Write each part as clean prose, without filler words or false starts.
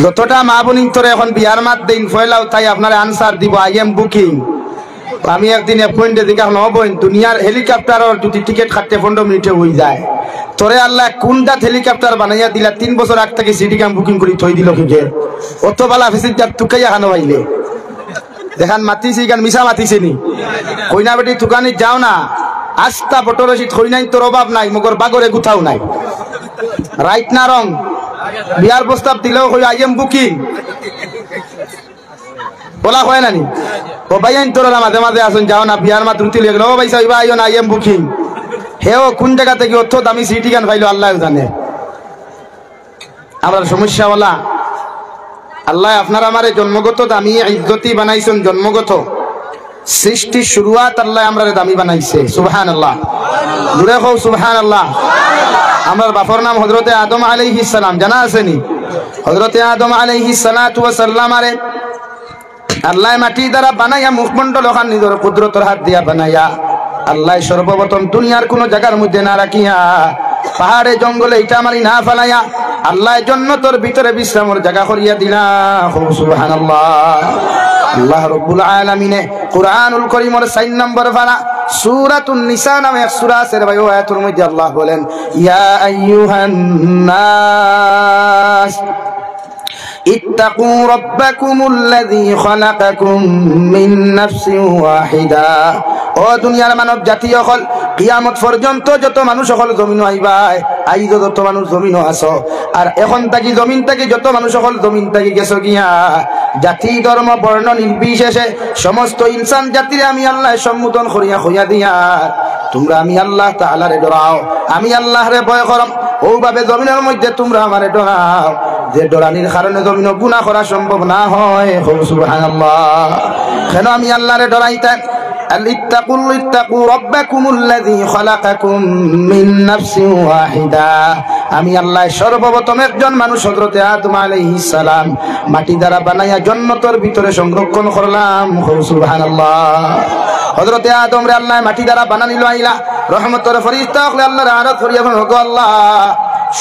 যতটা মা বোনিন তোরে এখন বিয়ার মাত দিন ফয়লাও তাই আপনার আনসার দিব আই এম বুকিং। আমি একদিন পয়েন্টে দিকে নবইন দুনিয়ার হেলিকপ্টারের যদি টিকিট কাটতে 15 মিনিটে হয়ে যায়, তোরে আল্লাহ কোনটা হেলিকপ্টার বানাইয়া দিলা 3 বছর আগ থেকে সিটি ক্যাম্প বুকিং করে থই দিল কি অত বালা ফিসির যা তুকাইয়া খানো পাইলে দেখান মাতিছি গান মিশা মাতিছে নি কইনা বেটি তুকানি যাও না আস্তা বটরসি থই নাই তোর অভাব নাই মগর বাগরে গুথাও নাই রাইট না রং বিয়ার প্রস্তাব দিলেও কই আই এম বুকিং বলা হয় না নি ও ভাই আইন তোরা মাঝে মাঝে আসুন যাও না বিয়ার মা ত্রুটি লেগে ও ভাই সাহেব আইও না আই এম বুকিং হেও কোন জায়গা থেকে অর্থ দামি সিটি গান পাইলো আল্লাহ জানে। আমার সমস্যা বলা আল্লাহ আপনার আমারে জন্মগত দামি ইজ্জতি বানাইছেন জন্মগত সৃষ্টি শুরুয়াত আল্লাহ আমরারে দামি বানাইছে সুবহানাল্লাহ জুড়ে কও সুবহানাল্লাহ। আমার বাপর নাম হযরতে আদম আলাইহিস সালাম জানা আছে নি? হযরতে আদম আলাইহিস সালাতু ওয়াস সালাম আরে আল্লাহ মাটি দ্বারা বানাইয়া মুখমন্ডল ওখান নিজের কুদরতের হাত দিয়া বানাইয়া আল্লাহ সর্বপ্রথম দুনিয়ার কোন জায়গার মধ্যে না রাখিয়া পাহাড়ে জঙ্গলে ইটা মারি না ফেলাইয়া আল্লাহ জান্নাতের ভিতরে বিশ্রামের জায়গা করিয়া দিলা সুবহানাল্লাহ। আল্লাহ রাব্বুল আলামিন কুরআনুল কারীমের 4 নম্বর পারা সূরাতুন নিসা নামে এক সূরা আছে ভাই ওই আয়াতের মধ্যে আল্লাহ বলেন ইয়া আইয়ুহান নাস ইত্তাকু রাব্বাকুমুল্লাযী খালাকাকুম মিন নাফসিন ওয়াহিদা। ও দুনিয়ার মানব জাতি হল কিয়ামত পর্যন্ত যত মানুষ হল জমিন আইবাই আইজ যত মানুষ জমিন আছো আর এখন থাকি জমিন থাকি যত মানুষ হল জমিন থাকি গেছো গিয়া জাতি ধর্ম বর্ণ নির্বিশেষে সমস্ত ইনসান জাতিরে আমি আল্লাহ সম্বোধন করিয়া হইয়া দিয়া তোমরা আমি আল্লাহ তাআলারে ডরাও আমি আল্লাহরে ভয় করম ওভাবে জমিনের মধ্যে তোমরা আমারে ডরাও যে ডরানির কারণে জমিন গুনাহ করা সম্ভব না হয় সুবহানাল্লাহ। কেন আমি আল্লাহরে ডরাইতাম ইত্তাকু রাব্বাকুমুল্লাযী খালাকাকুম মিন নাফসিন ওয়াহিদা। আমি আল্লাহ সর্বপ্রথম একজন মানুষ হযরতে আদম আলাইহিস সালাম মাটি দ্বারা বানাইয়া জান্নাতের ভিতরে সংরক্ষণ করলাম সুবহানাল্লাহ। হযরতে আদম রে আল্লাহ মাটি দ্বারা বানানিল আইলা রহমতের ফেরেশতা হলে আল্লাহর আরাধ করিয়া ওগো আল্লাহ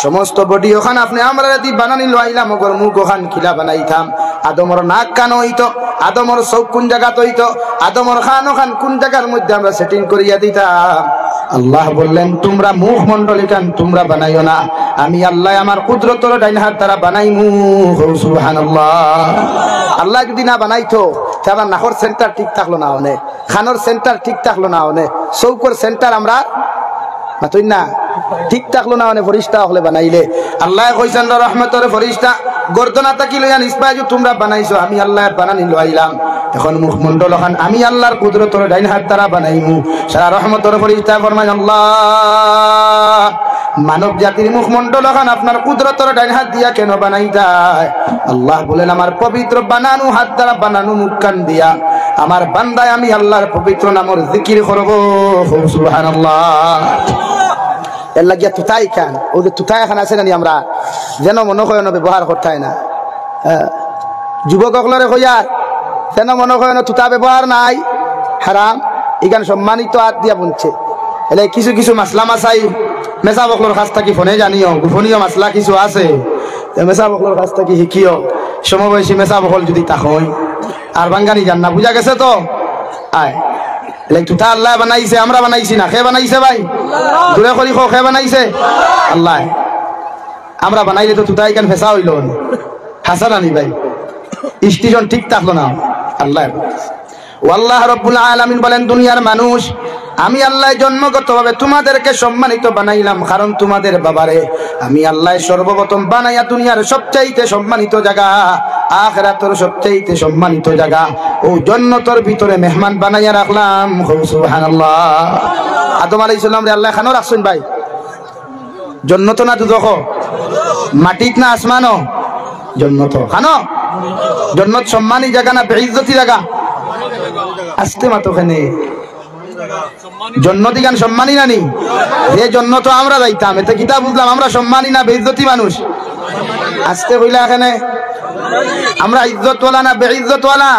সমস্ত বডি ওখান আপনি আমরা যদি বানানিল আইলা মগর মুখ ওখান খিলা বানাইতাম আদমর নাক কান হইতো আদমর চোখ কোন জায়গাত হইতো আদমর খান ওখান কোন জায়গার মধ্যে আমরা সেটিং করিয়া দিতাম। আল্লাহ বললেন তোমরা মুখ মন্ডলী কান তোমরা বানাইও না আমি আল্লাহ আমার কুদরতের ডাইন হাত দ্বারা বানাইমু সুবহানাল্লাহ। আল্লাহ যদি না বানাইতো তাহলে নাকর সেন্টার ঠিক থাকলো না অনেক খানোর সেন্টার ঠিক থাকলো না অনেক চৌকর সেন্টার আমরা মাতুই না ঠিক থাকলো না অনেক ফরিস্তা হলে বানাইলে আল্লাহ কইছেন রহমতের ফরিস্তা গর্দনা তাকি লইয়া নিসবাজু তোমরা বানাইছো আমি আল্লাহ বানানি লইলাম এখন মুখমন্ডল খান আমি আল্লাহর কুদরতের ডাইন হাত দ্বারা বানাইমু সারা রহমতের ফরিস্তা ফরমান আল্লাহ মানব জাতির মুখমন্ডল খান আপনার কুদরতের ডাইন হাত দিয়া কেন বানাই যায়? আল্লাহ বলেন আমার পবিত্র বানানো হাত দ্বারা বানানো মুখ কান দিয়া আমার বান্দায় আমি আল্লাহর পবিত্র নামের জিকির করব সুবহানাল্লাহ। এর লাগিয়া তুতাই খান ওদের তুতাই খান আছে নানি আমরা যেন মনে হয় না ব্যবহার করতে না যুবক সকলরে কইয়া যেন মনে হয় না তুতা ব্যবহার নাই হারাম এখানে সম্মানিত হাত দিয়া বুনছে এলে কিছু কিছু মাসলা মাসাই মেসা বকলোর কাছ থেকে ফোনে জানিও গোপনীয় মাসলা কিছু আছে মেসা বকলোর কাছ থেকে শিখিও সমবয়সী মেসা বকল যদি তা হয় আর বাঙ্গানি জান না বুঝা গেছে তো আয় তুতা আল্লাহ বানাইছে আমরা বানাইছি না খে বানাইছে ভাই দূরে করি খে বানাইছে আল্লাহ আমরা বানাইলে তো তুতা এখানে ফেসা হইল হাসান আনি ভাই স্টেশন ঠিক থাকলো না আল্লাহ আল্লাহ রাব্বুল আলামিন বলেন দুনিয়ার মানুষ আমি আল্লাহ জন্মগতভাবে তোমাদেরকে সম্মানিত বানাইলাম কারণ তোমাদের বাবারে আমি আল্লাহ সর্বপ্রথম বানাইয়া দুনিয়ার সবচাইতে সম্মানিত জায়গা আখিরাতের সবচাইতে সম্মানিত জায়গা ও জান্নাতের ভিতরে মেহমান বানাইয়া রাখলাম সুবহানাল্লাহ। আদম আলাইহিস সালাম রে আল্লাহ খানো রাখছেন ভাই জান্নাত না দুজখ মাটিত না আসমানো জান্নাত খানো জান্নাত সম্মানী জায়গা না বেইজ্জতি জায়গা আস্তে মাতোখানে জন্নতি গান সম্মানী নানি যে জন্য তো আমরা যাইতাম এতে কিতা বুঝলাম আমরা সম্মানী না বেইজ্জতি মানুষ আস্তে কইলা এখানে আমরা ইজ্জতওয়ালা না বেইজ্জতওয়ালা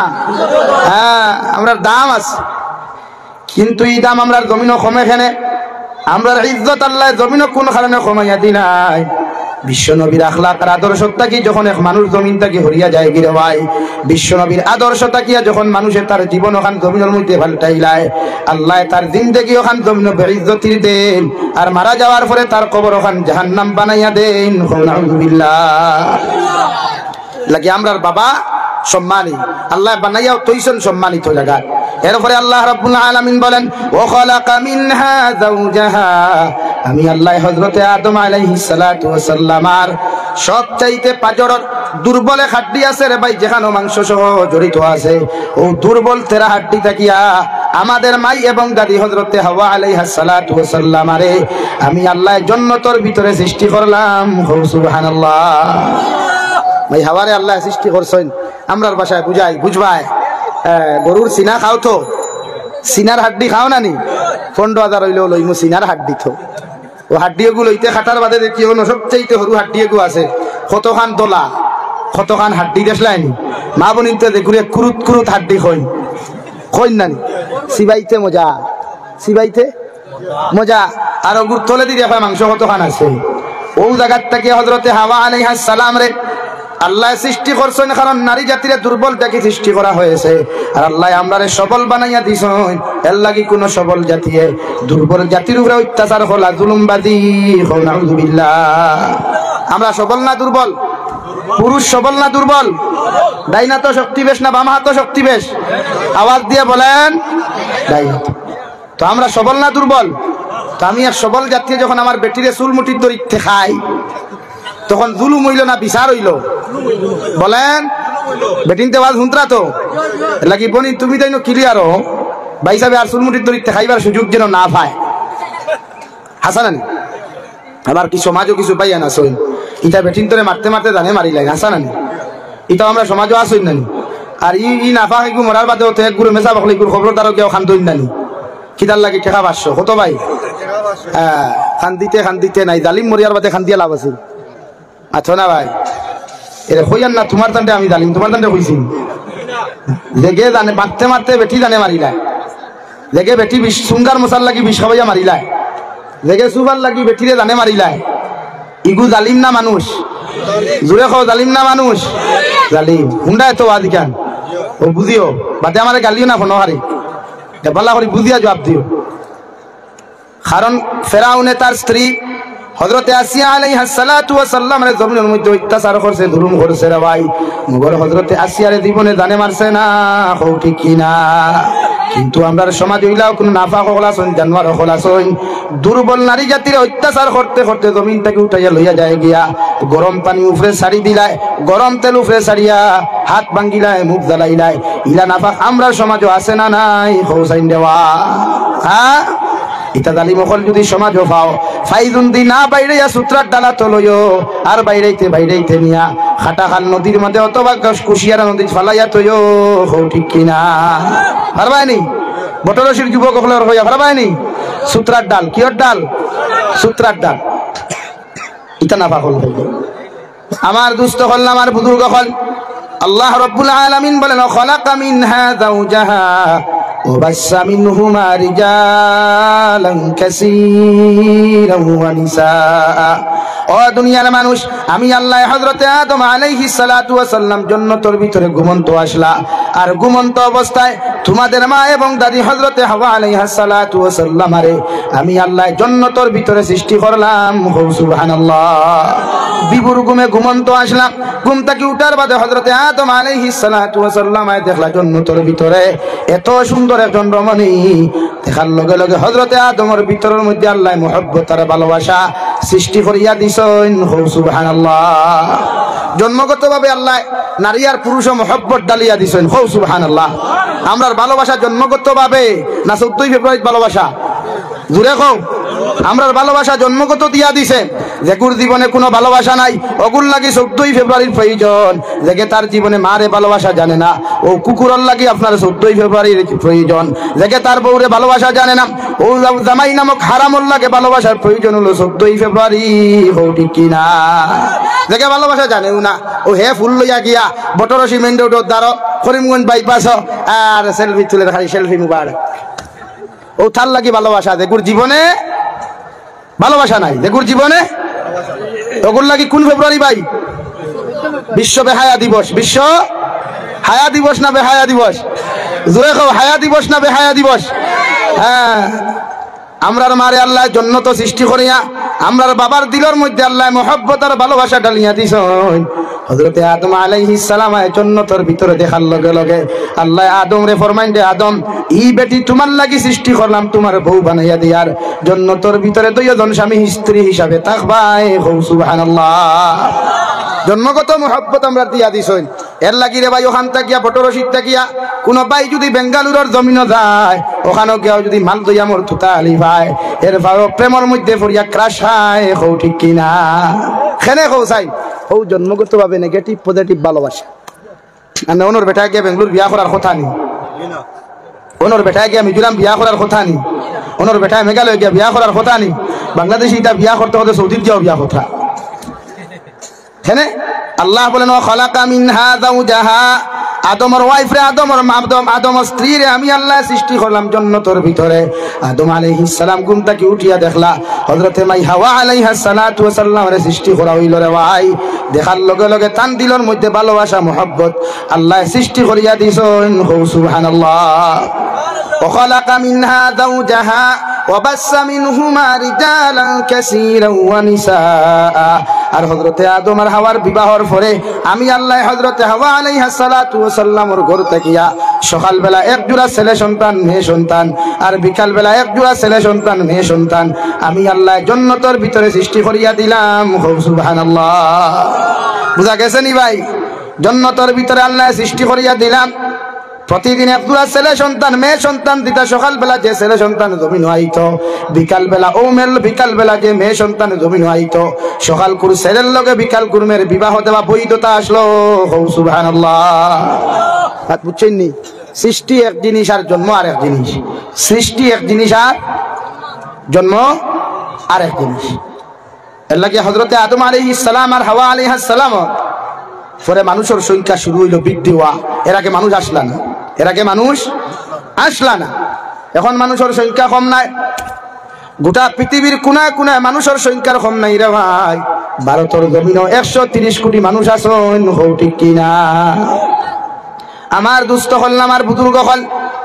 হ্যাঁ আমরা দাম আছে কিন্তু এই দাম আমরা জমিনও কমে এখানে আমরা ইজ্জত আল্লাহ জমিনও কোন কারণে কমাইয়া দি নাই বিশ্বনবীর আখলাক আর আদর্শতা কি যখন এক মানুষ জমিন থেকে হরিয়া যায় গিরে ভাই, বিশ্বনবীর আদর্শতা কি যখন মানুষের তার জীবন ওখান জমিনের মধ্যে পাল্টাইলায়, আল্লাহ তার জিন্দেগি ওখান জমিন বেইজ্জতির দেন, আর মারা যাওয়ার পরে তার কবর ওখান জাহান্নাম বানাইয়া দেন। নাউযুবিল্লাহ। লাগি আমরার বাবা সম্মানী, আল্লাহ বানাইয়াও তৈসন সম্মানিত জায়গা। এরপরে আল্লাহ রাব্বুল আলামিন বলেন ওয়া খালাকা মিনহা যাওজাহা, আমি আল্লাহ হযরতে আদম আলাইহিস সালাতু ওয়াস সালামার সবচাইতে পাজরের দুর্বল হাড্ডি আছে রে ভাই, যেখানে মাংস সহ জড়িত আছে, ও দুর্বল তেরা হাড্ডি থাকিয়া আমাদের মাই এবং দাদি হযরতে হাওয়া আলাইহিস সালাতু ওয়াস সালামারে আমি আল্লাহ জান্নাতের ভিতরে সৃষ্টি করলাম। সুবহানাল্লাহ। ভাই হাওয়ারে আল্লাহ সৃষ্টি করছেন, আমরার ভাষায় বুঝবাই গরুর সিনা খাও তো, সিনার হাড্ডি খাও না নি, 15,000 হইলেও লইমু সিনার হাড্ডি তো, ও হাড্ডিগুলো ইতে খাটার বাদে দেখি সবচেয়ে সরু হাড্ডিগু আছে, কতখান দোলা কতখান হাড্ডি দেখলাইনি মা বনিতে দেখুন কুরুত কুরুত হাড্ডি কইন নানি, সিবাইতে মজা, সিবাইতে মজা। আর ওগুর তলে দিয়ে দেখা মাংস কতখান আছে। ও জায়গার থেকে হযরতে হাওয়া আলাইহিস সালাম রে আল্লাহ সৃষ্টি করছেন, কারণ নারী জাতিরে দুর্বল দেখে সৃষ্টি করা হয়েছে, আর আল্লাহ আমরারে সবল বানাইয়া দিছেন। এর লাগি কোন সবল জাতিয়ে দুর্বল জাতির উপরে অত্যাচার হলা জুলুমবাদী। নাউযুবিল্লাহ। আমরা সবল না দুর্বল? পুরুষ সবল না দুর্বল? ডাইন হাত শক্তি বেশ না বাম হাত শক্তি বেশ? আওয়াজ দিয়ে বলেন ডাইন হাত। তো আমরা সবল না দুর্বল? তো আমি এক সবল জাতীয় যখন আমার বেটিরে চুল মুঠির দরিতে খাই, তখন জুলুম হইল না বিচার হইল? বলেন বেটিনতে আওয়াজ হুন্তরা তো লাগি বনি, তুমি তাই ক্লিয়ারও ভাই সাহেব, আর চুলমুটির দরিতে খাইবার সুযোগ যেন না পায়। হাসানানি আবার কি সমাজও কিছু পাইয়া না সইন, ইটা বেটিন তোরে মারতে মারতে জানে মারি লাগে। হাসানানি ইটাও আমরা সমাজও আসইন নানি, আর ই না পাক একটু মরার বাদে হতে এক গুরু মেসা বাকলে খবরদারও কেউ খান দইন নানি, কিতার লাগে টেকা 500 কত ভাই? হ্যাঁ, খান দিতে নাই, জালিম মরিয়ার বাদে খান দিয়া লাভ আছে। আচ্ছা না ভাই, এরে হইয়ান না, তোমার দান্ডে আমি জালিম, তোমার দান্ডে হইছি। লেগে জানে মারতে মারতে বেটি জানে মারিলায়, লেগে বেটি সুঙ্গার মশার লাগি বিষ খাওয়াইয়া মারিলায়, লেগে সুবার লাগি বেটিরে জানে মারিলায়। ইগু জালিম না মানুষ? জুড়ে খাও জালিম না মানুষ? জালিম। হুন্ডা এত আদিকান ও বুঝিও বাদে আমার গালিও না ফোন হারি, পাল্লা করে বুঝিয়া জবাব দিও। কারণ ফেরাউনে তার স্ত্রী হযরতে আসিয়া আলাইহিস সালাতু ওয়াস সালামের জমিনের মধ্যে অত্যাচার করছে, জুলুম করছে রে ভাই। মগর হযরতে আসিয়ার জীবনে জানে মারছে না, কও ঠিক কিনা? কিন্তু আমরার সমাজ হইলাও কোন নাফাক হলাছন, জানোয়ার হলাছন, দুর্বল নারী জাতির অত্যাচার করতে করতে জমিনটাকে উঠাইয়া লইয়া যায় গিয়া, গরম পানি উপরে ছাড়ি দিলায়, গরম তেল উপরে ছাড়িয়া হাত ভাঙ্গিলায়, মুখ জ্বালাইলায়। ইলা নাফাক আমরার সমাজও আছে না নাই? হোসাইন দেওয়া। হ্যাঁ, ইটা জালিম হল যদি সমাজও পাও, ফাইজুন দি না বাইরেয়া সূত্রার ডালা তলয়, আর বাইরেইতে নিয়া খাটাখাল নদীর মধ্যে অথবা কুশিয়ারা নদী ফালাইয়া তৈয়। হও ঠিক কিনা? পারবাইনি? বটরসির যুবক হলের হইয়া পারবাইনি? সূত্রার ডাল, কিয়র ডাল? সূত্রার ডাল। ইটা না পাগল আমার দুস্থ হল, আমার বুজুর্গ হল। আল্লাহ রাব্বুল আলামিন বলেন খালাকা মিনহা যাওজাহা وبث منهما رجالا كثيرا ونساء। ও দুনিয়ার মানুষ, আমি আল্লাহ হযরতে আদম আলাইহিস সালাতু ওয়াস সালাম জান্নাতের ভিতরে ঘুমন্ত আসলা, আর ঘুমন্ত অবস্থায় তোমাদের মা এবং দাদি হযরতে হাওয়া আলাইহিস সালাতু ওয়াস সালামারে আমি আল্লাহ জান্নাতের ভিতরে সৃষ্টি করলাম। সুবহানাল্লাহ। বিবুর ঘুমে ঘুমন্ত আসলাম, ঘুম থেকে উঠার বাদে হযরতে আদম আলাইহিস সালাতু ওয়াস সালাম দেখলা জান্নাতের ভিতরে এত সুন্দর একজন রমণী। দেখার লগে লগে হযরতে আদমের ভিতরের মধ্যে আল্লাহ মুহাব্বত আর ভালোবাসা সৃষ্টি করিয়া দিছেন। সুবহানাল্লাহ। জন্মগতভাবে আল্লাহ নারী আর পুরুষ মুহাব্বত ডালিয়া দিছেন। সুবহানাল্লাহ। আমরার ভালোবাসা জন্মগতভাবে না 14 ফেব্রুয়ারি ভালোবাসা? জুড়ে কও। আমরার ভালোবাসা জন্মগত দিয়া দিছে। যেগুর জীবনে কোনো ভালোবাসা নাই, ওগুর লাগি 14 ফেব্রুয়ারির প্রয়োজন। যেকে তার জীবনে মারে ভালোবাসা জানে না, ও কুকুরের লাগি আপনার 14 ফেব্রুয়ারির প্রয়োজন। যেকে তার বউরে ভালোবাসা জানে না, ও জামাই নামক হারামর লাগে ভালোবাসার প্রয়োজন হলো 14 ফেব্রুয়ারি। হও ঠিক কিনা? যেকে ভালোবাসা জানেও না, ও হে ফুল লইয়া গিয়া বটরসি মেইন রোডের দ্বারা করিমগঞ্জ বাইপাস আর সেলফি তুলে খালি সেলফি মুবারক। ও তার লাগি ভালোবাসা। যেগুর জীবনে ভালোবাসা নাই, যেগুর জীবনে ওগুলো লাগি কোন ফেব্রুয়ারি ভাই? বিশ্ব বেহায়া দিবস। বিশ্ব হায়া দিবস না বেহায়া দিবস? জোরে কও, হায়া দিবস না বেহায়া দিবস? হ্যাঁ, আমরার মারে আল্লাহ জন্নত সৃষ্টি করিয়া আমরার বাবার দিলের মধ্যে আল্লাহ মহব্বত আর ভালোবাসা ডালিয়া দিছেন। হযরতে আদম আলাইহিস সালাম জন্নতের ভিতরে দেখার লগে লগে আল্লাহ আদম রে ফরমাইন দে, আদম ই বেটি তোমার লাগি সৃষ্টি করলাম, তোমার বউ বানাইয়া দিয়ার জন্নতের ভিতরে দুইজন স্বামী স্ত্রী হিসাবে থাকবাই। সুবহানাল্লাহ। জন্মগত মহব্বত আমরা দিয়া দিছই। এর লাগি রে ভাই ওখান থাকিয়া বটরশিদ থাকিয়া কোন ভাই যদি বেঙ্গালুরুর জমিনও যায়, ওখানেও গিয়াও যদি মাল দইয়া মোর থুতা আলি ভাই, এর ভাইও প্রেমের মধ্যে পড়িয়া ক্রাশ হয়। হও ঠিক কিনা? খেনে হও চাই ও জন্মগত ভাবে নেগেটিভ পজিটিভ ভালোবাসা। মানে ওনর বেটা গিয়া বেঙ্গলোর বিয়া করার কথা নি, ওনর বেটা গিয়া মিজোরাম বিয়া করার কথা নি, ওনর বেটা মেঘালয় গিয়া বিয়া করার কথা নি। বাংলাদেশে এটা বিয়া করতে হতে সৌদির গিয়াও বিয়া কথা। আল্লাহ বলেন খালাকা মিনহা যাওজাহা, আদমের ওয়াইফ রে, আদমের স্ত্রী রে আমি আল্লাহ সৃষ্টি করলাম জান্নাতের ভিতরে। আদম আলাইহিস সালাম ঘুম থেকে উঠিয়া দেখলা হযরতে মাই হাওয়া আলাইহিস সালাতু ওয়াস সালাম রে সৃষ্টি করা হইল রে ভাই। দেখার লগে লগে তান দিলর মধ্যে ভালোবাসা মহব্বত আল্লাহ সৃষ্টি করিয়া দিছেন। সুবহানাল্লাহ। খালাকা মিনহা যাওজাহা وبث منهما رجالا كثيرا ونساء। আর হযরতে আদম আর হাওয়ার বিবাহর পরে আমি আল্লাহ হযরতে হাওয়া আলাইহিস সালাতু ওয়াস সালামের ঘর থাকিয়া সকাল বেলা এক জোড়া ছেলে সন্তান মেয়ে সন্তান, আর বিকাল বেলা এক জোড়া ছেলে সন্তান মেয়ে সন্তান আমি আল্লাহ জান্নাতের ভিতরে সৃষ্টি করিয়া দিলাম। সুবহানাল্লাহ। বুঝা গেছে নি ভাই? জান্নাতের ভিতরে আল্লাহ সৃষ্টি করিয়া দিলাম। প্রতিদিন এক জোড়া ছেলে সন্তান মেয়ে সন্তান দিতা। সকাল বেলা যে ছেলে সন্তান জমিন হইতো, বিকাল বেলা বিকাল বেলা যে মেয়ে সন্তান জমিন হইতো। সকাল কুর ছেলের লগে বিকাল কুরমের বিবাহ দেওয়া বৈধতা আসলো। সুবহানাল্লাহ। বুঝছেন নি? সৃষ্টি এক জিনিস আর জন্ম আর এক জিনিস। সৃষ্টি এক জিনিস আর জন্ম আর এক জিনিস। এর লাগে হযরতে আদম আলাইহিস সালাম আর হাওয়া আলাইহিস সালাম পরে মানুষের সংখ্যা শুরু হইল বৃদ্ধি হওয়া। এর আগে মানুষ আসলা না, এর আগে মানুষ আসলা না। এখন মানুষের সংখ্যা কম নাই, গোটা পৃথিবীর কোনায় কোনায় মানুষের সংখ্যার কম নাই রে ভাই। ভারতের জমিনে 130 কোটি মানুষ আছেন। হও ঠিক কিনা? আমার দুস্থ হল আমার বুজুর্গ হল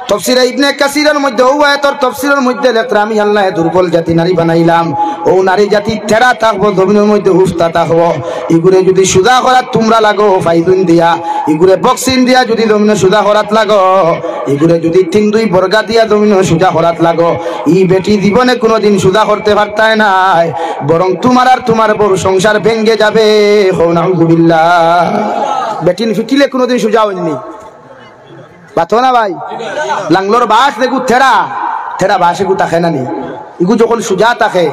তফসিরে ইবনে কাসিরের মধ্যে ও আয়াতের তফসিরের মধ্যে লেখা আমি আল্লাহ দুর্বল জাতি নারী বানাইলাম। ও নারী জাতি তেরা থাকবো, জমিনের মধ্যে হুফতা থাকবো। এগুলো যদি সুজা করাত তোমরা লাগো ফাইদুন দিয়া, এগুলো বক্সিন দিয়া যদি জমিনে সুজা করাত লাগো, এগুলো যদি 3-2 বর্গা দিয়া জমিনে সুজা করাত লাগো, ই বেটি জীবনে কোনোদিন সুজা করতে পারতাই নাই, বরং তোমার আর তোমার বড় সংসার ভেঙ্গে যাবে। নাউযুবিল্লাহ। বেটিন ফিটিলে কোনোদিন সুজা হয়নি বাতো না ভাই। লাংলোর বাস দেখু থেরা থেরা বাস এগু তাকে না নি, এগু যখন সুজা থাকে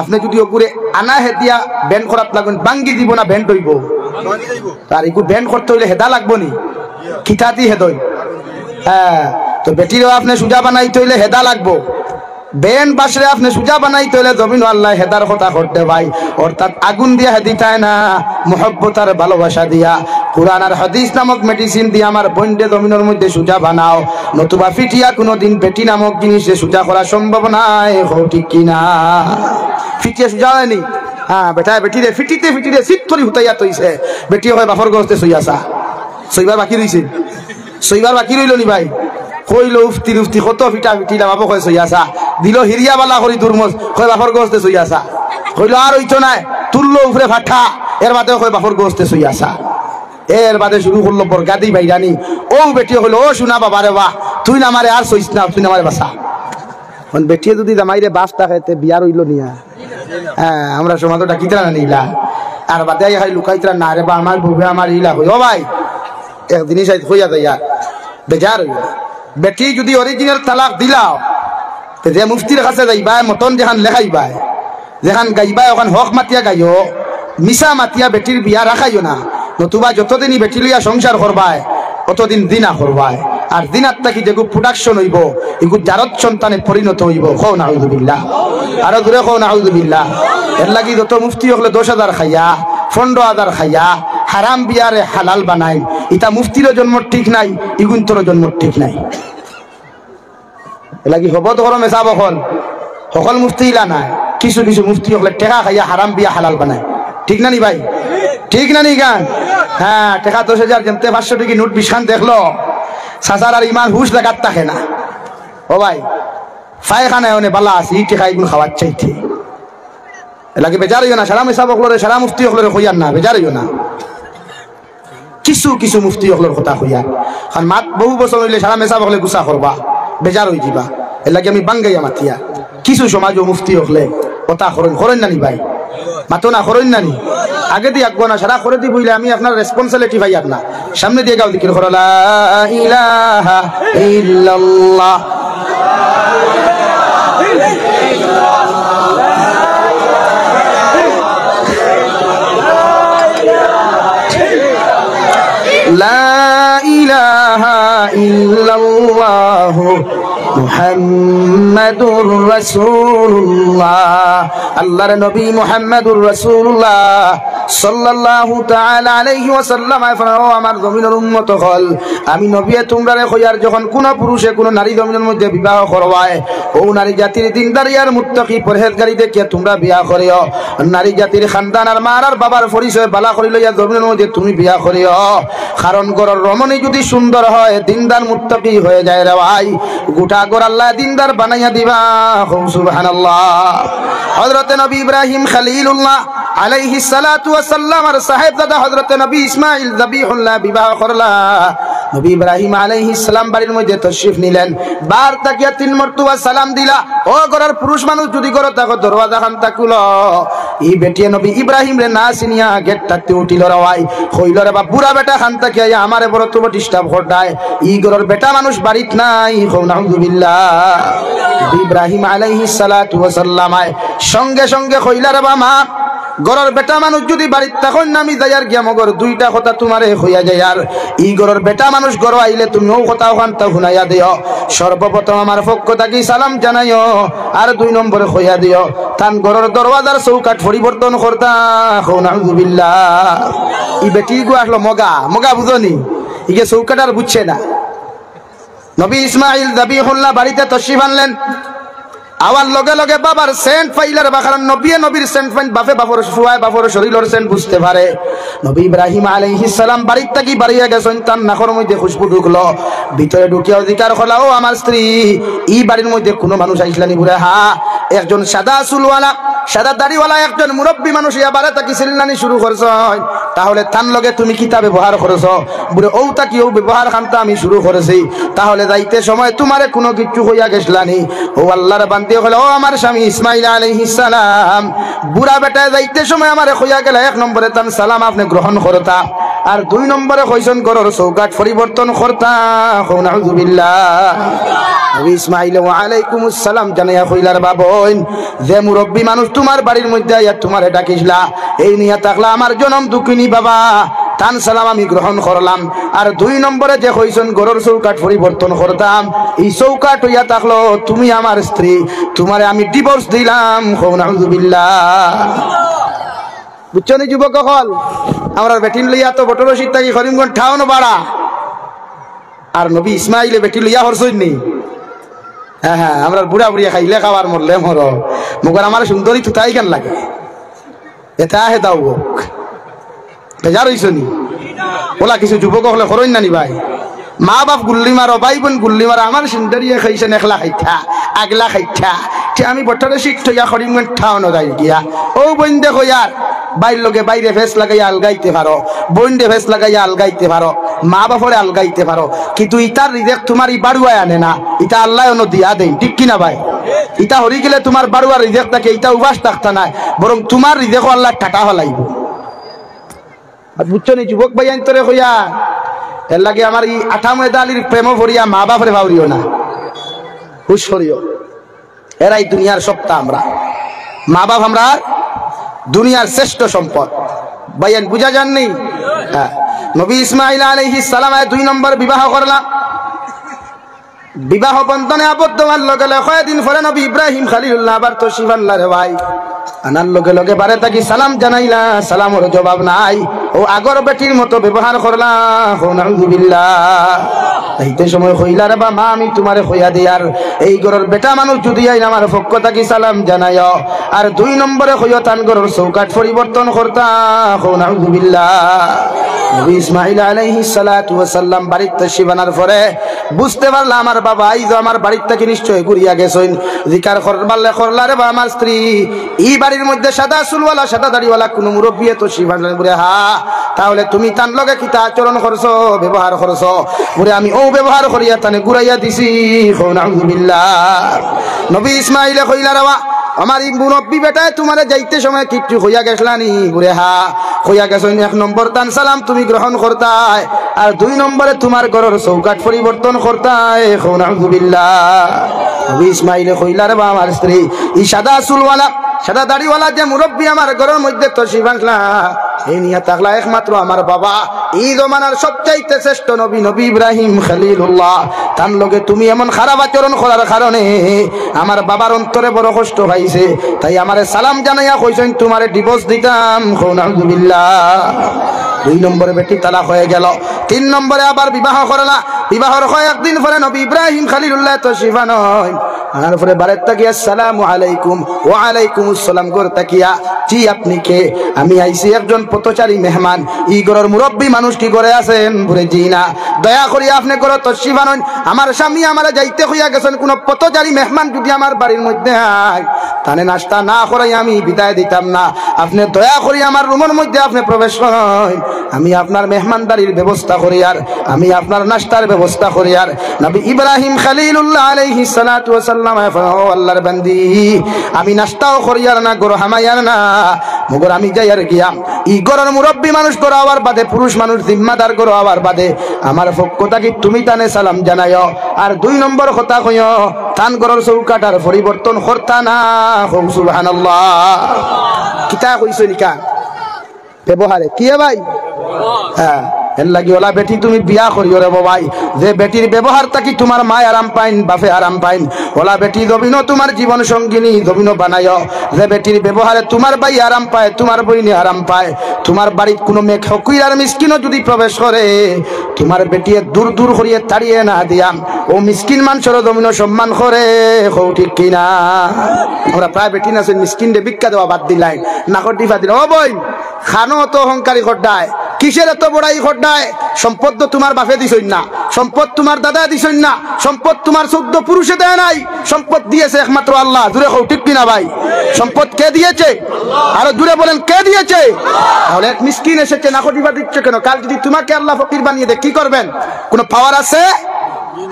আপনি যদি ওগুরে আনা হে দিয়া ব্যান্ড করাত লাগবেন, বাঙ্গি দিব না ব্যান্ড হইব। আর এগু ব্যান্ড করতে হইলে হেদা লাগবো নি, খিতাতি হেদই। হ্যাঁ, তো বেটিরও আপনি সুজা বানাইতে হইলে হেদা লাগবো। বেন বাসরে আপনি সুজা বানাইতে হইলে জমিন আল্লাহ হেদার কথা করতে ভাই। অর্থাৎ আগুন দিয়া হেদিতায় না, মোহব্বত আর ভালোবাসা দিয়া কুরআন আর হাদিস নামক মেডিসিন দিয়ে আমার বন্ডে জমিনের মধ্যে সুজা বানাও, নতুবা ফিটিয়া কোনোদিন বেটি নামক জিনিসে সুজা করা সম্ভব নাই। হও ঠিক কিনা? ফিটিয়া সুজা হয়নি। হ্যাঁ, বেটা বেটিরে ফিটিতে ফিটিতে সিট করি হুতাইয়া তৈছে। বেটি হয় বাফর গস্তে সইয়াছা, সইবার বাকি রইছে, সইবার বাকি রইল নি ভাই। কইল উফতি উফতি কত ফিটা ফিটিলা বাবু কয় সইয়াছা, দিল হিরিয়া বালা করি দুর্মজ কয় বাফর গস্তে সইয়াছা। কইল আর হইতো নাই, তুললো উপরে ফাটা, এর বাদে কয় বাফর গস্তে সইয়াছা। এর বাদে শুরু করলো বরগাদি ভাইরানি। ও বেটি হইলো, ও শুনা বাবা রে বাহ, তুই না আমারে আর সইস না, তুই না আমারে বাসা। বেটিয়ে যদি জামাইরে বাস থাকে বিয়ার হইল নিয়া। হ্যাঁ, আমরা সমাজটা ডাকিতরা না নিলা, আর বাদে খাই লুকাইতরা না রে বা আমার বুবে আমার ইলা হই। ও ভাই এক জিনিস হইয়া যায় বেজার হইল। বেটি যদি অরিজিনাল তালাক দিলাও, যে মুফতির কাছে যাইবা, মতন যেখান লেখাইবা, যেখান গাইবা ওখান হক মাতিয়া গাইও, মিশা মাতিয়া বেটির বিয়া রাখাইও না। নতুবা যতদিনই বেটি লইয়া সংসার করবায় অতদিন দিনা করবায়। আর দিনার থাকি যেগু প্রোডাকশন হইব, এগু জারত সন্তানে পরিণত হইব। কও নাউযুবিল্লাহ। আরো দূরে কও নাউযুবিল্লাহ। এর লাগি যত মুফতি হলে 10,000 খাইয়া 15,000 খাইয়া হারাম বিয়ারে হালাল বানাই। ইটা মুফতির জন্ম ঠিক নাই, ইগুন্তর জন্ম ঠিক নাই। এ লাগি হব তো মেসা বকল সকল মুফতি ইলা নাই। কিছু কিছু মুফতি হলে টেকা খাইয়া হারাম বিয়া হালাল বানায়। ঠিক না নি ভাই? ঠিক না নি গান? হ্যাঁ, টাকা 10,000 যেমতে 500 টাকা নোট 20 খান দেখলো সাসার আর ইমান হুশ লাগাত থাকে না। ও ভাই ফায়খানায় অনে বালা আছে ই টাকা এগুলো খাওয়ার চাইতে এলাকে বেজার হইও না। সারা মেসাব হকলরে সারা মুফতি হকলরে হইয়ার না, বেজার হইও না। কিছু কিছু মুফতি হকলর কথা হইয়া কারণ মাত বহু বছর হইলে সারা মেসাব হকলে গুসা করবা, বেজার হয়ে যাবা। এলাকে আমি বাঙ্গাইয়া মাতিয়া কিছু সমাজ ও মুফতি হকলে কথা করেন নানি ভাই, মাতো না করেন নানি। আগে দিয়ে আঁকবো না, সারা করে দি বইলে আমি আপনার রেসপন্সিবিলিটি ভাই আপনার সামনে দিয়ে গাও দিকে লা ইলাহা ইল্লাল্লাহ লা ইলাহা ইল্লাল্লাহ মুহাম্মাদুর রাসূলুল্লাহ। আল্লাহর নবী মুহাম্মাদুর রাসূলুল্লাহ সাল্লাল্লাহু তাআলা আলাইহি ওয়াসাল্লাম ও আমার জমিনের উম্মত হল, আমি নবী তোমরারে কইয়ার যখন কোন পুরুষে কোন নারী জমিনের মধ্যে বিবাহ করবায় ও নারী জাতির দিনদারি আর মুত্তাকি পরহেজগারি দেখে তোমরা বিয়া করিও। নারী জাতির খানদান আর মার আর বাবার পরিচয় বালা করি লইয়া জমিনের মধ্যে তুমি বিয়া করিও। কারণ ঘরের রমণী যদি সুন্দর হয় দিনদার মুত্তাকি হয়ে যায় রে ভাই, গোটা ঘর আল্লাহ দিনদার বানাইয়া দিবা। সুবহানাল্লাহ। হযরত নবী ইব্রাহিম খলিলুল্লাহ আলাইহিস সালাতু ওয়াস সালাম আর সাহেবজাদা হযরত নবী ইসমাঈল যাবিহুল্লাহ বিবাহ করলা। নবী ইব্রাহিম আলাইহিস সালাম বাড়ির মধ্যে তশরিফ নিলেন, বার তাকিয়া 3 মরতবা সালাম দিলা। ও ঘরের পুরুষ মানুষ যদি ঘর তাকো দরওয়াজা খান তাকুল এই বেটিয়ে নবী ইব্রাহিম রে না চিনিয়া গেট তাকতে উঠিল রাওয়াই কইল রে বা বুড়া বেটা খান তাকিয়া আমারে বড় তো ডিস্টার্ব করতায় ই ঘরের বেটা মানুষ বাড়িত নাই। নাউযুবিল্লাহ। ইব্রাহিম আলাইহিস সালাতু ওয়াস সালাম সঙ্গে সঙ্গে কইলা রে বা মা গরর বেটা মানুষ যদি বাড়িতে তখন নামি যাইয়ার গিয়া মগর দুইটা কথা তোমারে হইয়া যায়। আর ই গরর বেটা মানুষ গর আইলে তুমিও কথা ওখান তা শুনাইয়া দিও। সর্বপ্রথম আমার পক্ষ থাকি সালাম জানাইও, আর 2 নম্বরে হইয়া দিও তান গরর দরওয়াজার চৌকাঠ পরিবর্তন করতা। নাউযুবিল্লাহ। ই বেটি গো আসলো মগা মগা বুঝনি, ইগে চৌকাঠ আর বুঝছে না। নবী ইসমাঈল যাবিহুল্লাহ বাড়িতে তশরিফ আনলেন। আওয়ার লগে লগে বাবার সেন্ট ফাইলার বাখার নবীর সেন্ট ফাইন বাপে বাপর শুয়ায় বাপর শরীরের সেন্ট বুঝতে পারে। নবী ইব্রাহিম আলাইহিস সালাম বাড়ির থাকি বাড়িয়া গেছেন, তার নাকর মধ্যে খুশবু ঢুকলো। ভিতরে ঢুকিয়া অধিকার হলা ও আমার স্ত্রী ই বাড়ির মধ্যে কোনো মানুষ আইসলানি বুড়ে? হা, একজন সাদা চুলওয়ালা সাদা দাড়িওয়ালা একজন মুরব্বী মানুষ ইয়া বাড়ে তাকি চিল্লানি শুরু করছ। তাহলে তান লগে তুমি কিতা ব্যবহার করেছ? বুড়ে ও তাকি ও ব্যবহার খানটা আমি শুরু করেছি। তাহলে যাইতে সময় তোমারে কোনো কিছু হইয়া গেছলানি? ও আল্লাহর বান্দি হলো ও আমার স্বামী ইসমাঈল আলাইহিস সালাম বুড়া বেটা যাইতে সময় আমারে হইয়া গেল 1 নম্বরে তান সালাম আপনি গ্রহণ করতা, আর 2 নম্বরে কইছেন ঘরের চৌকাঠ পরিবর্তন করতা। নাউযুবিল্লাহ। নবী ইসমাঈল ওয়ালাইকুমুস সালাম জানাইয়া কইলার বাবন যে মুরব্বী মানুষ তোমার বাড়ির মধ্যে আইয়া তোমারে ডাকিসলা এই নিয়া তাকলা আমার জনম দুঃখিনী বাবা, তান সালাম আমি গ্রহণ করলাম। আর 2 নম্বরে যে কইছেন ঘরের চৌকাঠ পরিবর্তন করতাম, এই চৌকাঠ হইয়া থাকলো তুমি আমার স্ত্রী, তোমারে আমি ডিভোর্স দিলাম। নাউযুবিল্লাহ। বুঝছো নি যুবক হল, আমরা বেটিন লইয়া তো বটর রশিদ থাকি করিমগঞ্জ ঠাউন বাড়া, আর নবী ইসমাঈলে বেটি লইয়া হরছই নি। হ্যাঁ হ্যাঁ, আমরা বুড়া বুড়িয়া খাইলে খাবার মরলে মর মগর আমার সুন্দরী তুতাই কেন লাগে এটা হে দাও বেজার হইছ নি ওলা কিছু যুবক হলে করই নানি ভাই। মা বাপ গুল্লি মারো, ভাই বোন গুল্লি মারো, আমার সুন্দরিয়ে খাইছেন 1 লাখ খাইঠা 1 লাখ খাইঠা আমি বটরে শিখা করিমগঞ্জ ঠাউন যাই গিয়া ও বোন দেখো ইয়ার বাইর লগে বাইরে ফেস লাগাইয়া আলগাইতে পারো, বইন্ডে ফেস লাগাইয়া আলগাইতে পারো, মা বাপরে আলগাইতে পারো, কিন্তু ইটার রিজেক তোমার ই বাড়ুয়ায় আনে না, ইটা আল্লাহ অন্য দিয়া দেন, ঠিক কিনা ভাই? ইটা হরি গেলে তোমার বাড়ুয়ার রিজেক থাকে, ইটা উবাস থাকতা নাই, বরং তোমার রিজেকও আল্লাহ টাকা হলাইব। বুঝছো নি যুবক ভাই আইন্তরে হইয়া এর লাগে আমার ই 98 আলির প্রেম ভরিয়া মা বাপরে ভাবরিও না, হুশ করিও। এরাই দুনিয়ার সপ্তাহ, আমরা মা বাপ আমরা দুনিয়ার শ্রেষ্ঠ সম্পদ। ভাইয়ান বুঝা যাননি? হ্যাঁ, নবী ইসমাঈল আলাইহিস সালাম 2 নম্বর বিবাহ করলাম। বিবাহ বন্ধনে আবদ্ধ হওয়ার লগে লগে কয়েকদিন পরে নবী ইব্রাহিম খলিলুল্লাহ আবার তশরিফ আনলা রে ভাই। আনার লগে লগে বারে তাকি সালাম জানাইলা, সালামের জবাব নাই, ও আগর বেটির মতো ব্যবহার করলা। নাউযুবিল্লাহ। এইতে সময় কইলা রে বা মা আমি তোমারে কইয়া দিই আর এই ঘরের বেটা মানুষ যদি আইন আমার পক্ষ থাকি সালাম জানাইও আর 2 নম্বরে কইও তান ঘরের চৌকাট পরিবর্তন করতা নাউযুবিল্লাহ নবী ইসমাঈল আলাইহিস সালাতু ওয়াস সালাম বাড়িতে তাশরিফ আনার পরে বুঝতে পারলাম আমার বাবা আইজ আমার বাড়িতে থেকে নিশ্চয় ঘুরিয়া গেছেন জিকার করবালে করলা রে বা আমার স্ত্রী এই বাড়ির মধ্যে সাদা চুলওয়ালা সাদা দাড়িওয়ালা কোন মুরব্বি তাশরিফ আনলেন বলে হ্যাঁ তাহলে তুমি তার লগে কিতা আচরণ করছো ব্যবহার করছো বলে আমি ও ব্যবহার করিয়া তানে ঘুরাইয়া দিছি নাউযুবিল্লাহ নবী ইসমাঈল কইলা রে আমার এই মুরব্বি বেটায় তোমারে যাইতে সময় কিচ্ছু হইয়া গেছলানি বলে হ্যাঁ হইয়া গেছেন 1 নম্বর তান সালাম তুমি গ্রহণ করতাই আর 2 নম্বরে তোমার ঘরের চৌকাট পরিবর্তন করতাই নাউযুবিল্লাহ নবী ইসমাঈল কইলা রে আমার স্ত্রী এই সাদা চুলওয়ালা সাদা দাড়িওয়ালা যে মুরব্বি আমার ঘরের মধ্যে তাশরিফ আনলা এই নিয়া তাকলা একমাত্র আমার বাবা এই জমানার সবচাইতে শ্রেষ্ঠ নবী নবী ইব্রাহিম খলিলুল্লাহ তার লগে তুমি এমন খারাপ আচরণ করার কারণে আমার বাবার অন্তরে বড় কষ্ট পাইছে তাই আমারে সালাম জানাইয়া কইছেন তোমারে ডিভোর্স দিতাম নাউযুবিল্লাহ 2 নম্বরে বেটি তালাক হয়ে গেল 3 নম্বরে আবার বিবাহ করলা বিবাহর কয়েকদিন পরে নবী ইব্রাহিম খলিলুল্লাহ তাশরিফ আনেন আনার পরে বারের তাকিয়া আসসালামু আলাইকুম ওয়া আলাইকুমুস সালাম গর তাকিয়া জি আপনি কে আমি আইছি একজন পথচারী মেহমান ই ঘরের মুরব্বি মানুষ কি করে আছেন বলে জি না দয়া করি আপনি ঘর তাশরিফ আনেন আমার স্বামী আমারে যাইতে হইয়া গেছেন কোন পথচারী মেহমান যদি আমার বাড়ির মধ্যে আয় তানে নাস্তা না করাই আমি বিদায় দিতাম না আপনি দয়া করি আমার রুমের মধ্যে আপনি প্রবেশ করেন আমি আপনার মেহমানদারির ব্যবস্থা করি আর আমি আপনার নাস্তার ব্যবস্থা করি আর নবী ইব্রাহিম খলিলুল্লাহ আলাইহিস সালাতু ওয়াস সালাম ও আল্লাহর বান্দি আমি নাস্তাও করি আর না গরো হামাইয়ার না মগর আমি যাই আর গিয়া ই গরর মুরব্বি মানুষ করো আবার বাদে পুরুষ মানুষ জিম্মাদার করো আবার বাদে আমার পক্ষ থাকি তুমি তানে সালাম জানাইও আর 2 নম্বর কথা কইও তান গরর চৌকাটার পরিবর্তন করতা না সুবহানাল্লাহ কিতা কইছো নিকা ব্যবহারে কি ভাই হ্যাঁ এর লাগি ওলা বেটি তুমি বিয়া করিও রে বাবাই যে বেটির ব্যবহার থাকি তোমার মা আরাম পাইন বাপে আরাম পাইন ওলা বেটি দবিনো তোমার জীবন সঙ্গিনী দবিনো বানাইও যে বেটির ব্যবহারে তোমার ভাই আরাম পায় তোমার বইনি আরাম পায় তোমার বাড়ির কোনো মেয়ে ফকির আর মিসকিনও যদি প্রবেশ করে তোমার বেটিয়ে দূর দূর করিয়ে তাড়িয়ে না দিয়াম ও মিসকিন মানুষের দবিনো সম্মান করে হও ঠিক কিনা আমরা প্রায় বেটি না মিসকিন রে ভিক্ষা দেওয়া বাদ দিলাই নাকর টিফা দিল ও বই খানো তো অহংকারী খড্ডায় কিসের এত বড়াই খড্ডায় সম্পদ তো তোমার বাপে দিছই না সম্পদ তোমার দাদা দিছই না সম্পদ তোমার 14 পুরুষে দেয় নাই সম্পদ দিয়েছে একমাত্র আল্লাহ জুড়ে হও ঠিক কিনা ভাই সম্পদ কে দিয়েছে আরো জুড়ে বলেন কে দিয়েছে তাহলে এক মিসকিন এসেছে নাকটিবা দিচ্ছে কেন কাল যদি তোমাকে আল্লাহ ফকির বানিয়ে দেয় কি করবেন কোনো পাওয়ার আছে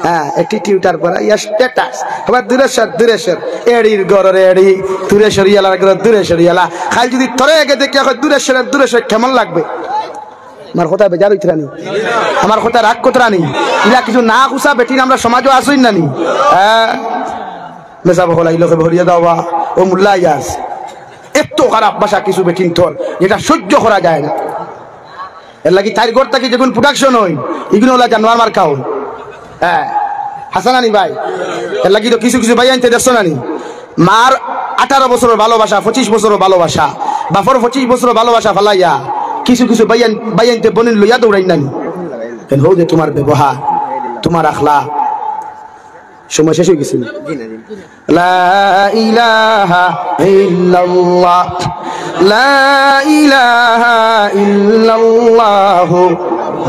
হ্যাঁ অ্যাটিটিউডার পর ইয়া স্ট্যাটাস আবার দূরেশ্বর এড়ির গরের এড়ি দূরেশ্বরিয়ালার গরের দূরেশ্বরিয়ালা খাল যদি তরে আগে দেখে দূরেশ্বর কেমন লাগবে আমার কথা বেজার হইতে রানি আমার কথা রাগ করতে রানি ইলা কিছু না কুসা বেটি আমরা সমাজও আসই নানি হ্যাঁ মেসা বহল আইলোকে ভরিয়ে দাওয়া ও মুল্লা ইয়াস এত খারাপ ভাষা কিছু বেটিন তোর যেটা সহ্য করা যায় না এর লাগি তার ঘর থেকে যখন প্রোডাকশন হই এগুলো হলো জানোয়ার মার খাও হ্যাঁ হাসানানি ভাই এর লাগি তো কিছু কিছু ভাই আনতে দেখছো নানি মার 18 বছরের ভালোবাসা 25 বছরের ভালোবাসা বাপর 25 বছরের ভালোবাসা ফালাইয়া কিছু কিছু বাইয়ানতে বনিন লইয়া দৌড়াই নানি হো যে তোমার ব্যবহার তোমার আখলাক সময় শেষ হয়ে গেছে লা ইলাহা ইল্লাল্লাহ লা ইলাহা ইল্লাল্লাহ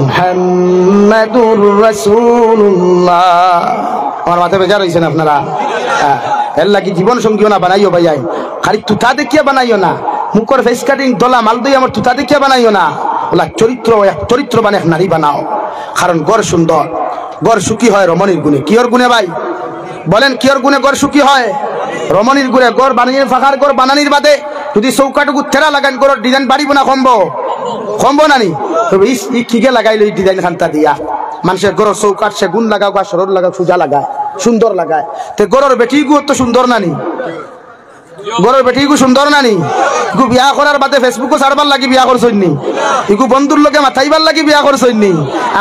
মুহাম্মাদুর রাসূলুল্লাহ আমার মাথায় বেজার হইছেন আপনারা এর লাগি জীবন সঙ্গীও না বানাইও ভাইয়াই খালি তুতা দেখিয়া বানাইও না মুখর ফেস কাটিং দলা মাল দই আমার তুতা দেখিয়া বানাইও না ওলা চরিত্রবান এক নারী বানাও কারণ গড় সুন্দর গড় সুখী হয় রমণীর গুণে কিয়র গুণে ভাই বলেন কিয়র গুণে গড় সুখী হয় রমণীর গুণে গড় বানিয়ে ফাঁকার গড় বানানির বাদে যদি চৌকাটুকু তেরা লাগান গড় ডিজাইন বাড়িব না কমবো নানি তবে ই খিকে লাগাইলো এই ডিজাইন খান্তা দিয়া মানুষের গড় চৌকাট সে গুণ লাগাও বা সরল লাগাও সোজা লাগায় সুন্দর লাগায় তে গড়ের বেটি গু তো সুন্দর নানি গড়ের বেটি গু সুন্দর নানি ইগু বিয়া করার বাদে ফেসবুকও ছাড়বার লাগি বিয়া করছই নি ইগু বন্ধুর লগে মাথাইবার লাগি বিয়া করছই নি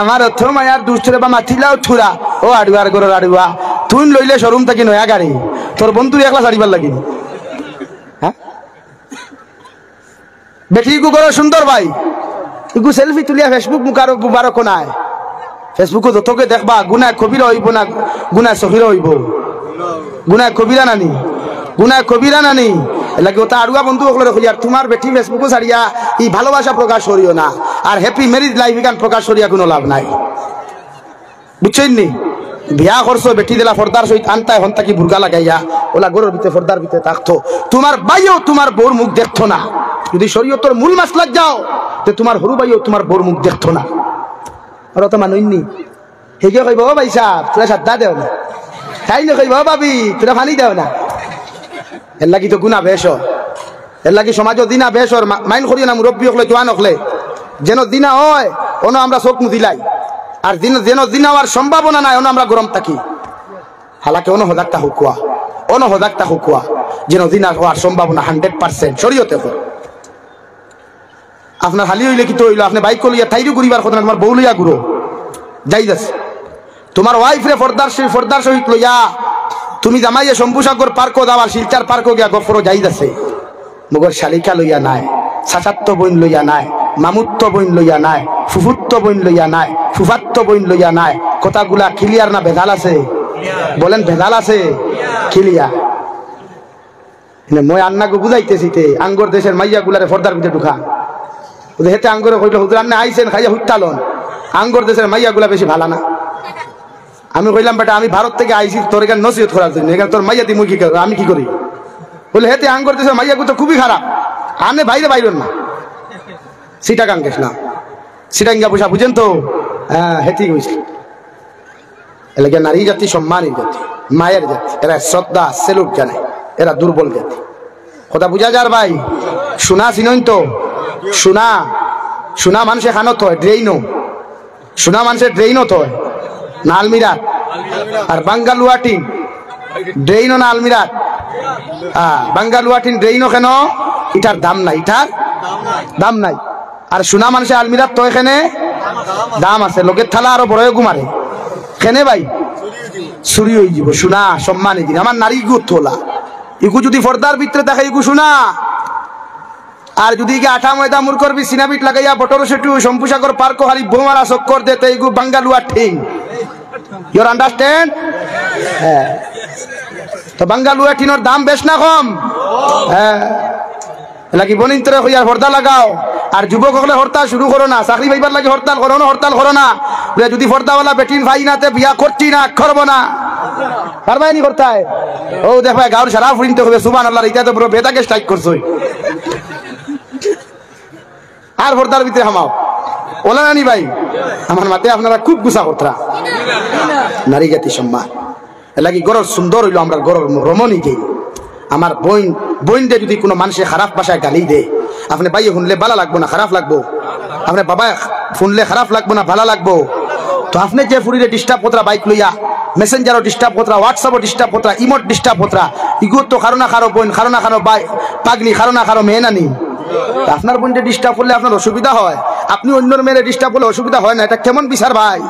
আমার অর্থ মায়ার দুষ্টরে বা মাথিলাও থুরা ও আড়ুয়ার গড়ের আড়ুয়া তুই লইলে শোরুম থাকি নয়া গাড়ি তোর বন্ধুর একলা ছাড়িবার লাগি হ্যাঁ বেটি গু গড়ের সুন্দর ভাই ইগু সেলফি তুলিয়া ফেসবুক মুখারো বুবারো কোনায় ফেসবুকে যতকে দেখবা গুনাহ কবিরা হইব না গুনাহ সগীরা হইব? গুনাহ কবিরা নানি, গুনাহ কবিরা নানি। লাগে ওটা আড়ুয়া বন্ধু সকলে কই আর তোমার বেটি ফেসবুকে ছাড়িয়া ই ভালোবাসা প্রকাশ করিও না, আর হ্যাপি ম্যারিজ লাইফ এখান প্রকাশ করিয়া কোনো লাভ নাই। বুঝছেন নি? বিয়া করছো বেটি দিলা ফর্দার সহিত আনতায় হন্তা কি বুর্গা লাগাইয়া ওলা গরুর ভিতরে ফর্দার ভিতরে থাকতো, তোমার ভাইও তোমার বউর মুখ দেখতো না। যদি শরীয়তের মূল মাসলাক যাও তো তোমার হরু ভাইও তোমার বউর মুখ দেখতো না। আর তো মানুষনি হেগে কইব ও ভাই সাহেব তোরা সাদ্দা দেও না, তাই না কইব ভাবি তোরা পানি দেও না। এর লাগি তো গুণা বেশ, এর লাগি সমাজও দিনা বেশ মাইন করিও না। মুরব্বী হলে জোয়ান হলে যেন দিনা হয় অন আমরা চোখ মুদিলাই, আর যেন দিন হওয়ার সম্ভাবনা নাই অন আমরা গরম থাকি। হালাকে অন হজাকটা হুকুয়া, অন হজাকটা হুকুয়া যেন দিন হওয়ার সম্ভাবনা 100% শরীয়তে হয়। আপনার হালি হইলে কি তো হইলো, আপনি বাইক লইয়া তাইরও ঘুরিবার কথা না, তোমার বউ লইয়া ঘুরো যাই যাচ্ছে। তোমার ওয়াইফ রে ফর্দার সহিত লইয়া তুমি জামাইয়ে শম্ভুসাগর পার্কও যাওয়ার শিলচার পার্কও গিয়া গফরও যাই যাচ্ছে। মগর শালিকা লইয়া নাই, চাচাত্ব বইন লইয়া নাই, মামুত্ব বইন লইয়া নাই, ফুফুত্ব বইন লইয়া নাই, ফুফাত্ব বইন লইয়া নাই। কথাগুলা ক্লিয়ার না ভেজাল আছে? বলেন ভেজাল আছে? ক্লিয়ার। মই আন্নাকে বুঝাইতেছি তে আঙ্গর দেশের মাইয়া গুলারে ফর্দার ভিতরে ঢুকা হেতে আঙ্গরে কইল হুজুর আপনি আইছেন খাইয়া হুত্তালন, আঙ্গর দেশের মাইয়া গুলা বেশি ভালো না। আমি কইলাম বেটা আমি ভারত থেকে আইছি তোর এখানে নসিহত করার জন্য, এখানে তোর মাইয়া দিমুই কি কর, আমি কি করি? বলে হেতে আঙ্গর দেশের মাইয়া গুলো তো খুবই খারাপ, আপনি বাইরে বাইরেন না। সিটাগাং গেছিলাম, সিটাঙ্গা পয়সা বুঝেন তো? হ্যাঁ হেতি গেছিল। এলাকা নারী জাতি সম্মানের জাতি, মায়ের জাতি, এরা শ্রদ্ধা সেলুট জানে, এরা দুর্বল জাতি। কথা বুঝা যার ভাই? সোনা চিনইন তো? সোনা সোনা মানুষের খানত হয় ড্রেইনও, সোনা মানুষের ড্রেইনও তো হয় না আলমিরা, আর বাঙ্গালুয়াটিন ড্রেইনও না আলমিরা। বাঙ্গালুয়াটিন ড্রেইনও কেন? এটার দাম নাই, এটার দাম নাই। আর সোনা মানুষের আলমিরার তো এখানে দাম আছে, লোকের থালা আরো বড় গুমারে কেনে ভাই চুরি হয়ে যাব। সোনা সম্মানী দিন আমার নারী গু তোলা ইগু যদি ফর্দার ভিতরে থাকে ইগু সোনা, আর যদি আঠা ময়দা মুর করবি সিনাবিট লাগাইয়া বটর সেটু শম্ভুসাগর পার্ক হারি বোমারা চক্কর দে ইগু বাঙ্গালুয়া ঠিক। Your understand? হ্যাঁ, তো বাঙ্গালুয়া টিনোর দাম বেশ না কম? হ্যাঁ, লাগি বনিন তোরে হইয়ার হরদা লাগাও। আর যুবক হলে হরতাল শুরু করো না, চাকরি পাইবার লাগে হরতাল করো না, হরতাল করো না। যদি ফর্দাওয়ালা বেটিন ভাই নাতে বিয়া করছি না করবো না পারবাই নি করতায়। ও দেখ ভাই গাঁর সারা ফুরিনতে হবে সুবহানাল্লাহ, এটা তো পুরো বেতাকে স্ট্রাইক করছো। আর ফর্দার ভিতরে হামাও ওলা নানি ভাই, আমার মাতে আপনারা খুব গুছা করতরা। নারী জাতি সম্মান লাগি গরর সুন্দর হইলো, আমরা গরর রমণী যে আমার বইনটা যদি কোনো মানুষের খারাপ ভাষায় গালি দেয়, আপনি বাইয়ে শুনলে ভালো লাগবো না খারাপ লাগবো? আপনি বাবা শুনলে খারাপ লাগবো না ভালো লাগবো? তো আপনি যে ফুরিরে ডিস্টার্ব হতরা বাইক লইয়া, মেসেঞ্জারও ডিস্টার্ব হতরা, হোয়াটসঅ্যাপও ডিস্টার্ব হতরা, ইমোট ডিস্টার্ব হতরা, ইগো তো খারো না খারো বোন, খারো না খারো বাই পাগলি, খারো না খারো মেয়ে নানি। আপনার বোনটা ডিস্টার্ব করলে আপনার অসুবিধা হয়, আপনি অন্যর মেয়ের ডিস্টার্ব করলে অসুবিধা হয় না। এটা কেমন বিচার ভাই?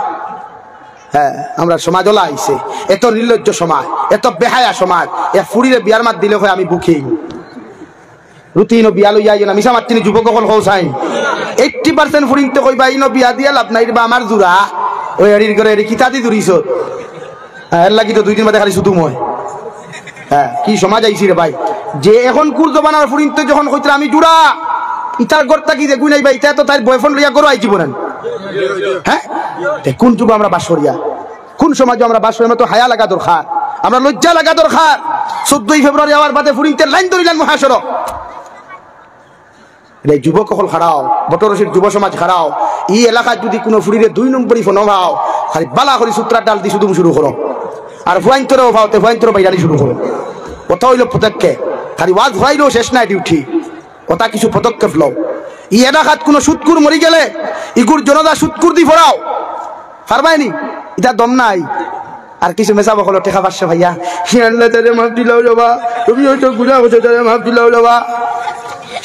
হ্যাঁ, আমরা সমাজ ওলা আইছে, এত নির্লজ্জ সমাজ, এত বেহায়া সমাজ। এ ফুরিরে বিয়ার মাত দিলে হয় আমি বুকি রুটিন বিয়া লইয়া না মিশা মাতিনি যুবক সকল কৌসাই 80% ফুরিনতে কইবা ইনো বিয়া দিয়া লাভ নাই বা আমার জুরা ওই এড়ির করে এড়ি কিতা দি জুরিছ। এর লাগি তো 2 দিন বাদে খালি শুধু মই। হ্যাঁ, কি সমাজ আইছি রে ভাই, যে এখন কুর জবানার ফুরিনতে যখন কইতরা আমি জুরা ইতার গরতা কি দেখুই নাই ভাই, ইতা তো তার বয়ফ্রেন্ড লইয়া গরো আইছি বলেন। হ্যাঁ, কোন যুগ আমরা বাস করিয়া, কোন সমাজে আমরা বাস করি? আমরা তো হায়া লাগা দরকার, আমরা লজ্জা লাগা দরকার। 14 ফেব্রুয়ারি আবার বাদে ফুরিনতে লাইন ধরিলেন মহাসড়। যুবক সকল খাড়াও, বটরসির যুব সমাজ খাড়াও। এই এলাকায় যদি কোনো ফুরিরে 2 নম্বরই ফোন ভাও, খালি বালা করে সূত্রার ডাল দিয়ে শুধু শুরু করো, আর ভয়ন্তরও ভাওতে ভয়ন্তর বাইরানি শুরু করো। কথা হইল পদক্ষেপ, খালি ওয়াজ হইলেও শেষ নাই ডিউটি, কথা কিছু পদক্ষেপ লও। এই এলাকাত কোনো সুৎকুর মরি গেলে ইগুর জনতা সুৎকুর দি ফোরাও পারবাইনি, এটা দম নাই। আর কিছু মেসা বকলো টেকা পাচ্ছে ভাইয়া, মাফ দিলাও যাবা, তুমি হয়তো গুণা হচ্ছে মাফ দিলাও যাবা।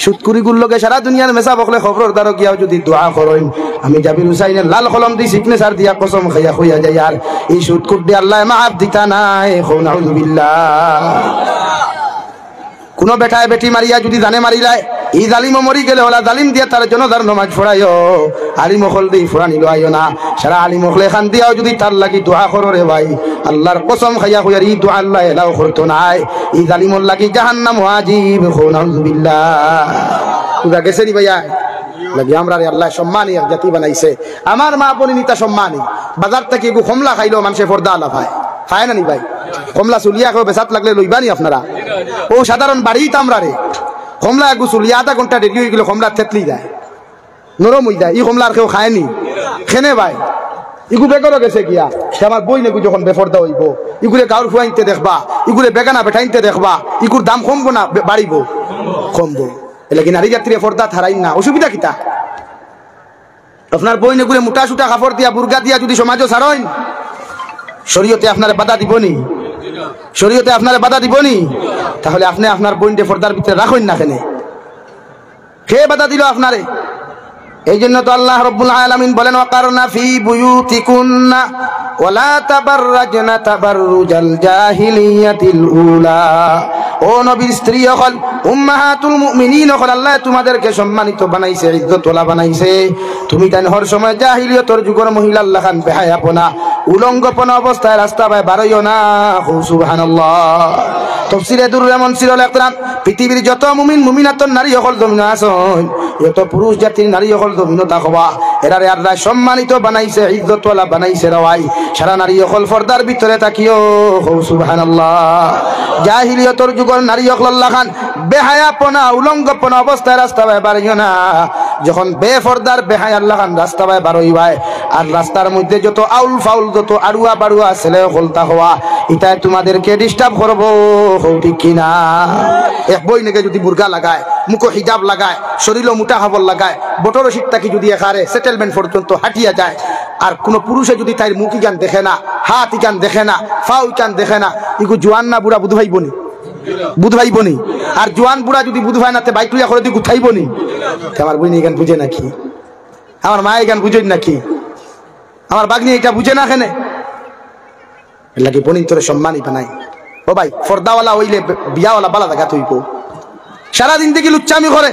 সুৎকুরি গুলোকে সারা দুনিয়ার মেসা বকলে খবরদার গিয়াও যদি দোয়া করেন, আমি জাবির হুসাইনের লাল কলম দি সিগনেচার দিয়া কসম খাইয়া হইয়া যায়। আর এই সুৎকুর দিয়ে আল্লাহ মাফ দিতা নাই। নাউযুবিল্লাহ। কোনো বেটায় বেটি মারিয়া যদি জানে মারিলায় এই জালিমও মরি গেলে ওলা জালিম দিয়া তার জন্য তার নমাজ পড়াইও আলিম হল দিয়ে ফুরা নিল আইও না সারা আলিম হলে খান দিয়াও যদি তার লাগি দোয়া করো রে ভাই আল্লাহর কসম খাইয়া হইয়ার এই দোয়া আল্লাহ এলাও করতো নাই এই জালিমর লাগি জাহান্নাম ওয়াজিব নাউযুবিল্লাহ বুঝা গেছে নি ভাইয়া লাগি আমরা রে আল্লাহ সম্মানী এক জাতি বানাইছে আমার মা বোন নিতা সম্মানী বাজার থেকে গু খমলা খাইলো মানুষে পর্দা আলা ভাই খায় না নি ভাই কমলা চুলিয়া কেউ বেসাত লাগলে লইবানি আপনারা ও সাধারণ বাড়ি তামরা রে কমলা একটু চুলিয়া আধা ঘন্টা দেরি হয়ে গেলে কমলা থেতলি যায় নরম হয়ে যায় ই কমলার কেউ খায়নি খেনে ভাই ইগু বেগরও গেছে গিয়া সে আমার বই নেগু যখন বেফরদা হইব ইগুলে গাঁর ফুয়াইতে দেখবা ইগুলে বেগানা বেঠাইতে দেখবা ইগুর দাম কমবো না বাড়িব কমবো এলে কি নারী যাত্রী ফর্দা থারাই না অসুবিধা কিতা আপনার বই নেগুলে মোটা সুটা কাপড় দিয়া বুর্গা দিয়া যদি সমাজও ছাড়েন শরীয়তে আপনার বাধা দিবনি শরীয়তে আপনার বাধা দিবনি তাহলে আপনি আপনার বোনকে পর্দার ভিতরে রাখেন না কেন কে বাধা দিল আপনারে এই জন্য তো আল্লাহ রাব্বুল আলামিন বলেন ওয়াকারনা ফি বুয়ুতিকুন্না ওয়ালা তাবাররাজনা তাবাররুজাল জাহিলিয়াতিল উলা ও নবীর স্ত্রী হল উম্মাহাতুল মুমিনিন হল আল্লাহ তোমাদেরকে সম্মানিত বানাইছে ইজ্জতওয়ালা বানাইছে তুমি তাই হর সময় জাহিলিয়তের যুগের মহিলা আল্লাহ খান বেহায়াপনা উলঙ্গপনা অবস্থায় রাস্তা বাই বারইও না সুবহানাল্লাহ তাফসীরে দুরুল মুনসিরুল ইকরাম পৃথিবীর যত মুমিন মুমিনাতন নারী হল দমিন আছেন যত পুরুষ জাতির নারী হল দমিন তাকওয়া এরারে আল্লাহ সম্মানিত বানাইছে ইজ্জতওয়ালা বানাইছে রাওয়াই সারা নারী হল পর্দার ভিতরে তাকিও সুবহানাল্লাহ জাহিলিয়তের যুগের নারী হল আল্লাহ খান বেহায়াপনা উলঙ্গপনা অবস্থায় রাস্তা বাই বারইও না যখন বেফরদার বেহায়া আল্লাহ খান রাস্তা বাই বারই ভাই আর রাস্তার মধ্যে যত আউল ফাউল যত আড়ুয়া বাড়ুয়া ছেলে হলতা হওয়া এটাই তোমাদেরকে ডিস্টার্ব করবো ঠিক কিনা এক বই নেগে যদি বুর্গা লাগায় মুখো হিজাব লাগায় শরীরও মোটা খাবার লাগায় বটর শিকটাকে যদি এখানে সেটেলমেন্ট পর্যন্ত হাঁটিয়া যায় আর কোন পুরুষে যদি তাই মুখ ইকান দেখে না হাত ইকান দেখে না ফাউ ইকান দেখে না ইগু জোয়ান না বুড়া বুধ ভাইবনি বুধভাইবনি আর জোয়ান বুড়া যদি বুধ ভাই নাতে বাইক লইয়া করে দি গুথাইবনি আমার বই এখান বুঝে নাকি আমার মা এখান বুঝেন নাকি আমার বাগনি এটা বুঝে না কেনে লাগে বনিন তোরে সম্মানই বানাই ও ভাই ফর্দাওয়ালা হইলে বিয়াওয়ালা বালা দেখা তুইব সারাদিন দেখি লুচ্চামি করে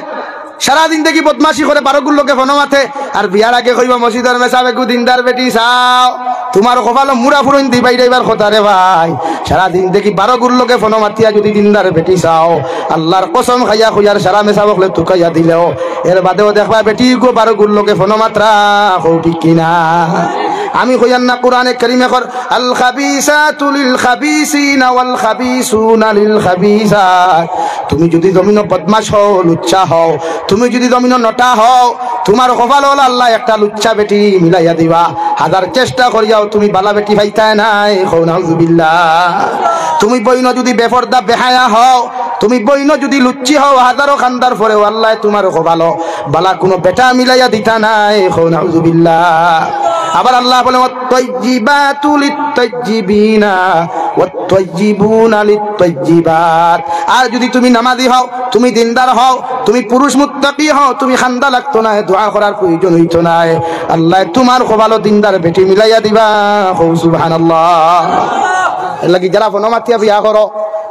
সারাদিন দেখি বদমাশি করে 12 লোকে ফোন মাথে আর বিয়ার আগে কইবা মসজিদের মেসাবে দিনদার বেটি চাও তোমার কপালো মুড়া ফুরইন দি বাইরে এবার কথা রে ভাই সারাদিন দেখি 12 লোকে ফোন মাতিয়া যদি দিনদার বেটি চাও আল্লাহর কসম খাইয়া খুইয়ার সারা মেসা বকলে তুকাইয়া দিলেও এর বাদেও দেখবা বেটি গো 12 লোকে ফোন মাত্রা হও ঠিক কিনা আমি কইয়ান না কোরআনে কারীমে কর আল খাবিসাতু লিল খাবিসিনা ওয়াল খাবিসুনা লিল খাবিসাত তুমি যদি জমিন বদমাশ হও লুচ্চা হও তুমি যদি জমিন নটা হও তোমার কপাল হল আল্লাহ একটা লুচ্চা বেটি মিলাইয়া দিবা হাজার চেষ্টা করিয়াও তুমি বালা বেটি পাইতাই নাই নাউযুবিল্লাহ তুমি বইন যদি বেপরদা বেহায়া হও তুমি বইন যদি লুচ্চি হও হাজারো খান্দার পরে আল্লাহ তোমার কপাল বালা কোনো বেটা মিলাইয়া দিতা নাই নাউযুবিল্লাহ আবার আল্লাহ বলে ওয়াত-তাইয়্যিবাতু লিত-তাইয়্যিবিনা ওয়াত-তাইয়্যিবুনা লিত-তাইয়্যিবাত আর যদি তুমি নামাজি হও তুমি দিনদার হও তুমি পুরুষ মুত্তাকি হও তুমি খান্দা লাগতো না দোয়া করার প্রয়োজন হইতো না আল্লাহ তোমার কপাল দিনদার বেটি মিলাইয়া দিবা সুবহানাল্লাহ লাগি যারা ফনমাতিয়া বিয়া করো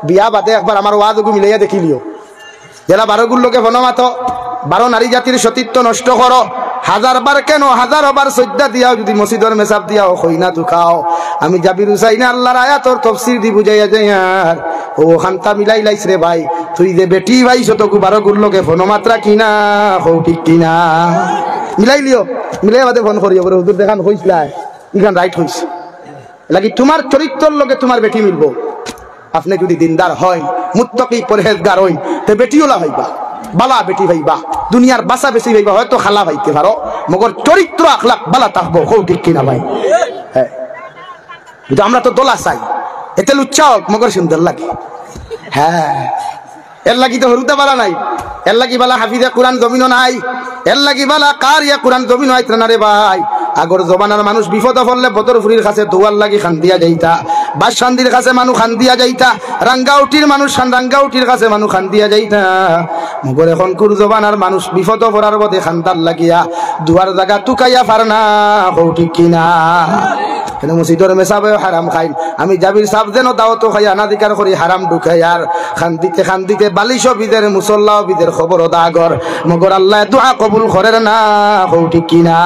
বিয়া বাদে একবার আমার ওয়াজগু মিলাইয়া দেখিলিও যারা 12 লোকে ফনমাতো 12 নারী জাতির সতীত্ব নষ্ট করো হাজারবার কেন হাজারবার সজ্জা দিয়াও যদি মসজিদের মেসাব দিয়াও কইনা দুখাও আমি জাবির হুসাইন আল্লাহর আয়াতের তাফসীর দি বুঝাইয়া যাই আর ও খান্তা মিলাই লাইছ রে ভাই তুই যে বেটি ভাই শতকু 12 লোকে ফোন মাত্রা কিনা হও ঠিক কিনা মিলাই লিও মিলাই বাদে ফোন করিও বলে হুজুর দেখান কইছলা ইখান রাইট হইছে লাগি তোমার চরিত্রের লগে তোমার বেটি মিলবো আপনি যদি দিনদার হয় মুত্তাকি পরহেজগার হই তে বেটিওলা হইবা বালা বেটি ভাইবা দুনিয়ার বাসা বেশি ভাইবা হয়তো খালা ভাইতে পারো মগর চরিত্র আখলাক বালা থাকবো হও ঠিক কিনা ভাই হ্যাঁ কিন্তু আমরা তো দোলা চাই এতে লুচ্চা হোক মগর সুন্দর লাগে হ্যাঁ এর লাগি তো হরুতে বালা নাই এর লাগি বালা হাফিজে কোরআন জমিনও নাই এর লাগি বালা কারিয়া কোরআন জমিনও আইত না রে ভাই আগর জমানার মানুষ বিপদ পড়লে বদরপুরীর কাছে দোয়ার লাগি খান দিয়া যাইতা বাদশান্দির কাছে মানুষ খান দিয়া যাইতা রাঙ্গাউটির মানুষ রাঙ্গাউটির কাছে মানুষ খান দিয়া যাইতা মগর এখন কুর জমানার মানুষ বিপদ পড়ার বদে খান্দার লাগিয়া দুয়ার জায়গা তুকাইয়া পার না হও ঠিক কিনা কেন মসজিদের মেসাবেও হারাম খাই আমি জাবির সাহেব যেন দাওয়াত খাই অনাধিকার করি হারাম ঢুকাই আর খান্দিতে বালিশও বিদের মুসল্লাও বিদের খবর দাগর মগর আল্লাহ দোয়া কবুল করেন না হও ঠিক কিনা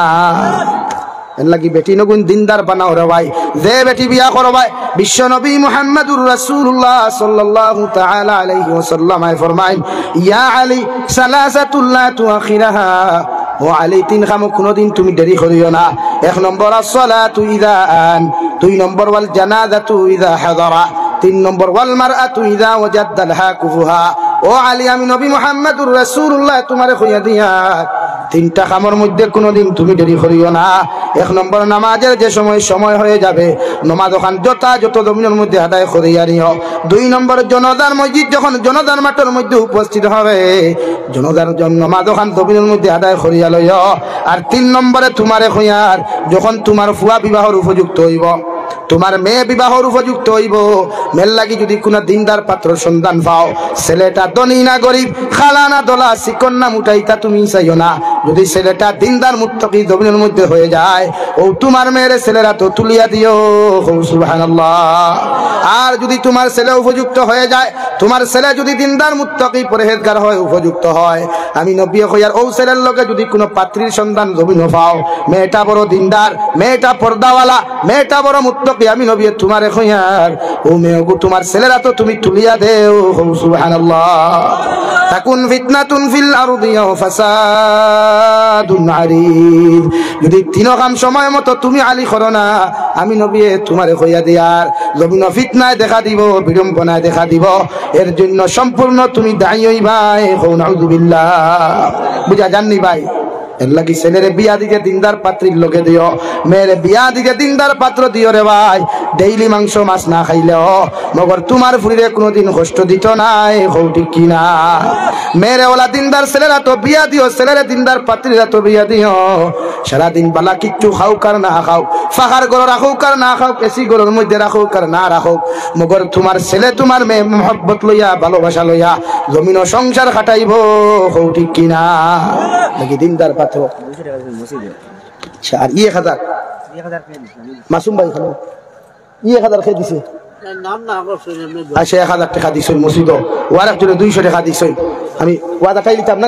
এর লাগি বেটি নগুন দিনদার বানাও রে ভাই যে বেটি বিয়া করো ভাই বিশ্ব নবী মুহাম্মদুর রাসূলুল্লাহ সাল্লাল্লাহু তাআলা আলাইহি ওয়াসাল্লাম ফরমায় ইয়া আলী সালাসাতুল লা তুআখিরাহা ও আলী তিন কাম কোনদিন তুমি দেরি করিও না এক নম্বর as-salatu idha an দুই নম্বর ওয়াল জানাজাতু ইযা হাদারা তিন নম্বর ওয়াল মারআতু ইযা ওয়াজাদা লাহা কুফুহা ও আলী আমি নবী মুহাম্মদুর রাসূলুল্লাহ তোমারে কইয়া দিয়া তিনটা কামের মধ্যে কোনোদিন তুমি দেরি করিও না এক নম্বর নামাজের যে সময় হয়ে যাবে নামাজ ওখান যত জমিনের মধ্যে আদায় করিয়া নিও দুই নম্বর জনতার মসজিদ যখন জনতার মাঠের মধ্যে উপস্থিত হবে জনতার নামাজ ওখান জমিনের মধ্যে আদায় করিয়া লইও আর তিন নম্বরে তোমারে কইয়ার যখন তোমার ফুয়া বিবাহর উপযুক্ত হইব তোমার মেয়ে বিবাহর উপযুক্ত হইব মেল লাগি যদি কোনো দিনদার পাত্র সন্ধান পাও ছেলেটা ধনী না গরিব খালা না দলা চিকন না মুটাইতা তুমি চাইও না যদি ছেলেটা দিনদার মুত্তাকি জমিনের মধ্যে হয়ে যায় ও তোমার মেয়ের ছেলেরা তো তুলিয়া দিও সুবহানাল্লাহ আর যদি তোমার ছেলে উপযুক্ত হয়ে যায় তোমার ছেলে যদি দিনদার মুত্তাকি পরহেজগার হয় উপযুক্ত হয় আমি নবী কইয়ার ও ছেলের লগে যদি কোনো পাত্রীর সন্ধান জমিন পাও মেয়েটা বড় দিনদার মেয়েটা পর্দাওয়ালা মেয়েটা বড় মুত্তাকি আমি নবী তোমারে কইয়ার ও মেয়েগো তোমার ছেলেরা তো তুমি তুলিয়া দেও সুবহানাল্লাহ তাকুন ফিতনাতুন ফিল আরদি ওয়া ফাসাদুন আরিদ যদি তিন কাম সময় মতো তুমি আলী করো না আমি নবী তোমারে কইয়া দিয়ার জমিন ফিতনায় দেখা দিব বিড়ম্বনায় দেখা দিব এর জন্য সম্পূর্ণ তুমি দায়ী হইবাই নাউযুবিল্লাহ বুঝা জাননি ভাই এর লাগি ছেলেরে বিয়া দিকে দিনদার পাত্রীর লোকে দিও মেয়ের বিয়া দিকে দিনদার পাত্র দিও রে ভাই ডেইলি মাংস মাছ না খাইলেও মগর তোমার ফুরিরে কোনোদিন কষ্ট দিত নাই হও ঠিক কিনা মেয়েরে ওলা দিনদার ছেলেরা তো বিয়া দিও ছেলেরে দিনদার পাত্রীরা তো বিয়া দিও সারাদিন বালা কিচ্ছু খাও কার না খাও ফাঁকার গড় রাখো কার না খাও এসি গড়ের মধ্যে রাখো কার না রাখো মগর তোমার ছেলে তোমার মেয়ে মহব্বত লইয়া ভালোবাসা লইয়া জমিন সংসার খাটাইব হও ঠিক কিনা নাকি দিনদার পাত্র আর 1000 মাসুম ভাই খালো 1000 খেয়ে দিছে আচ্ছা 1000 টাকা দিছ মসজিদ ওয়ার একজনে 200 টাকা দিছ আমি ওয়াদা খাই দিতাম না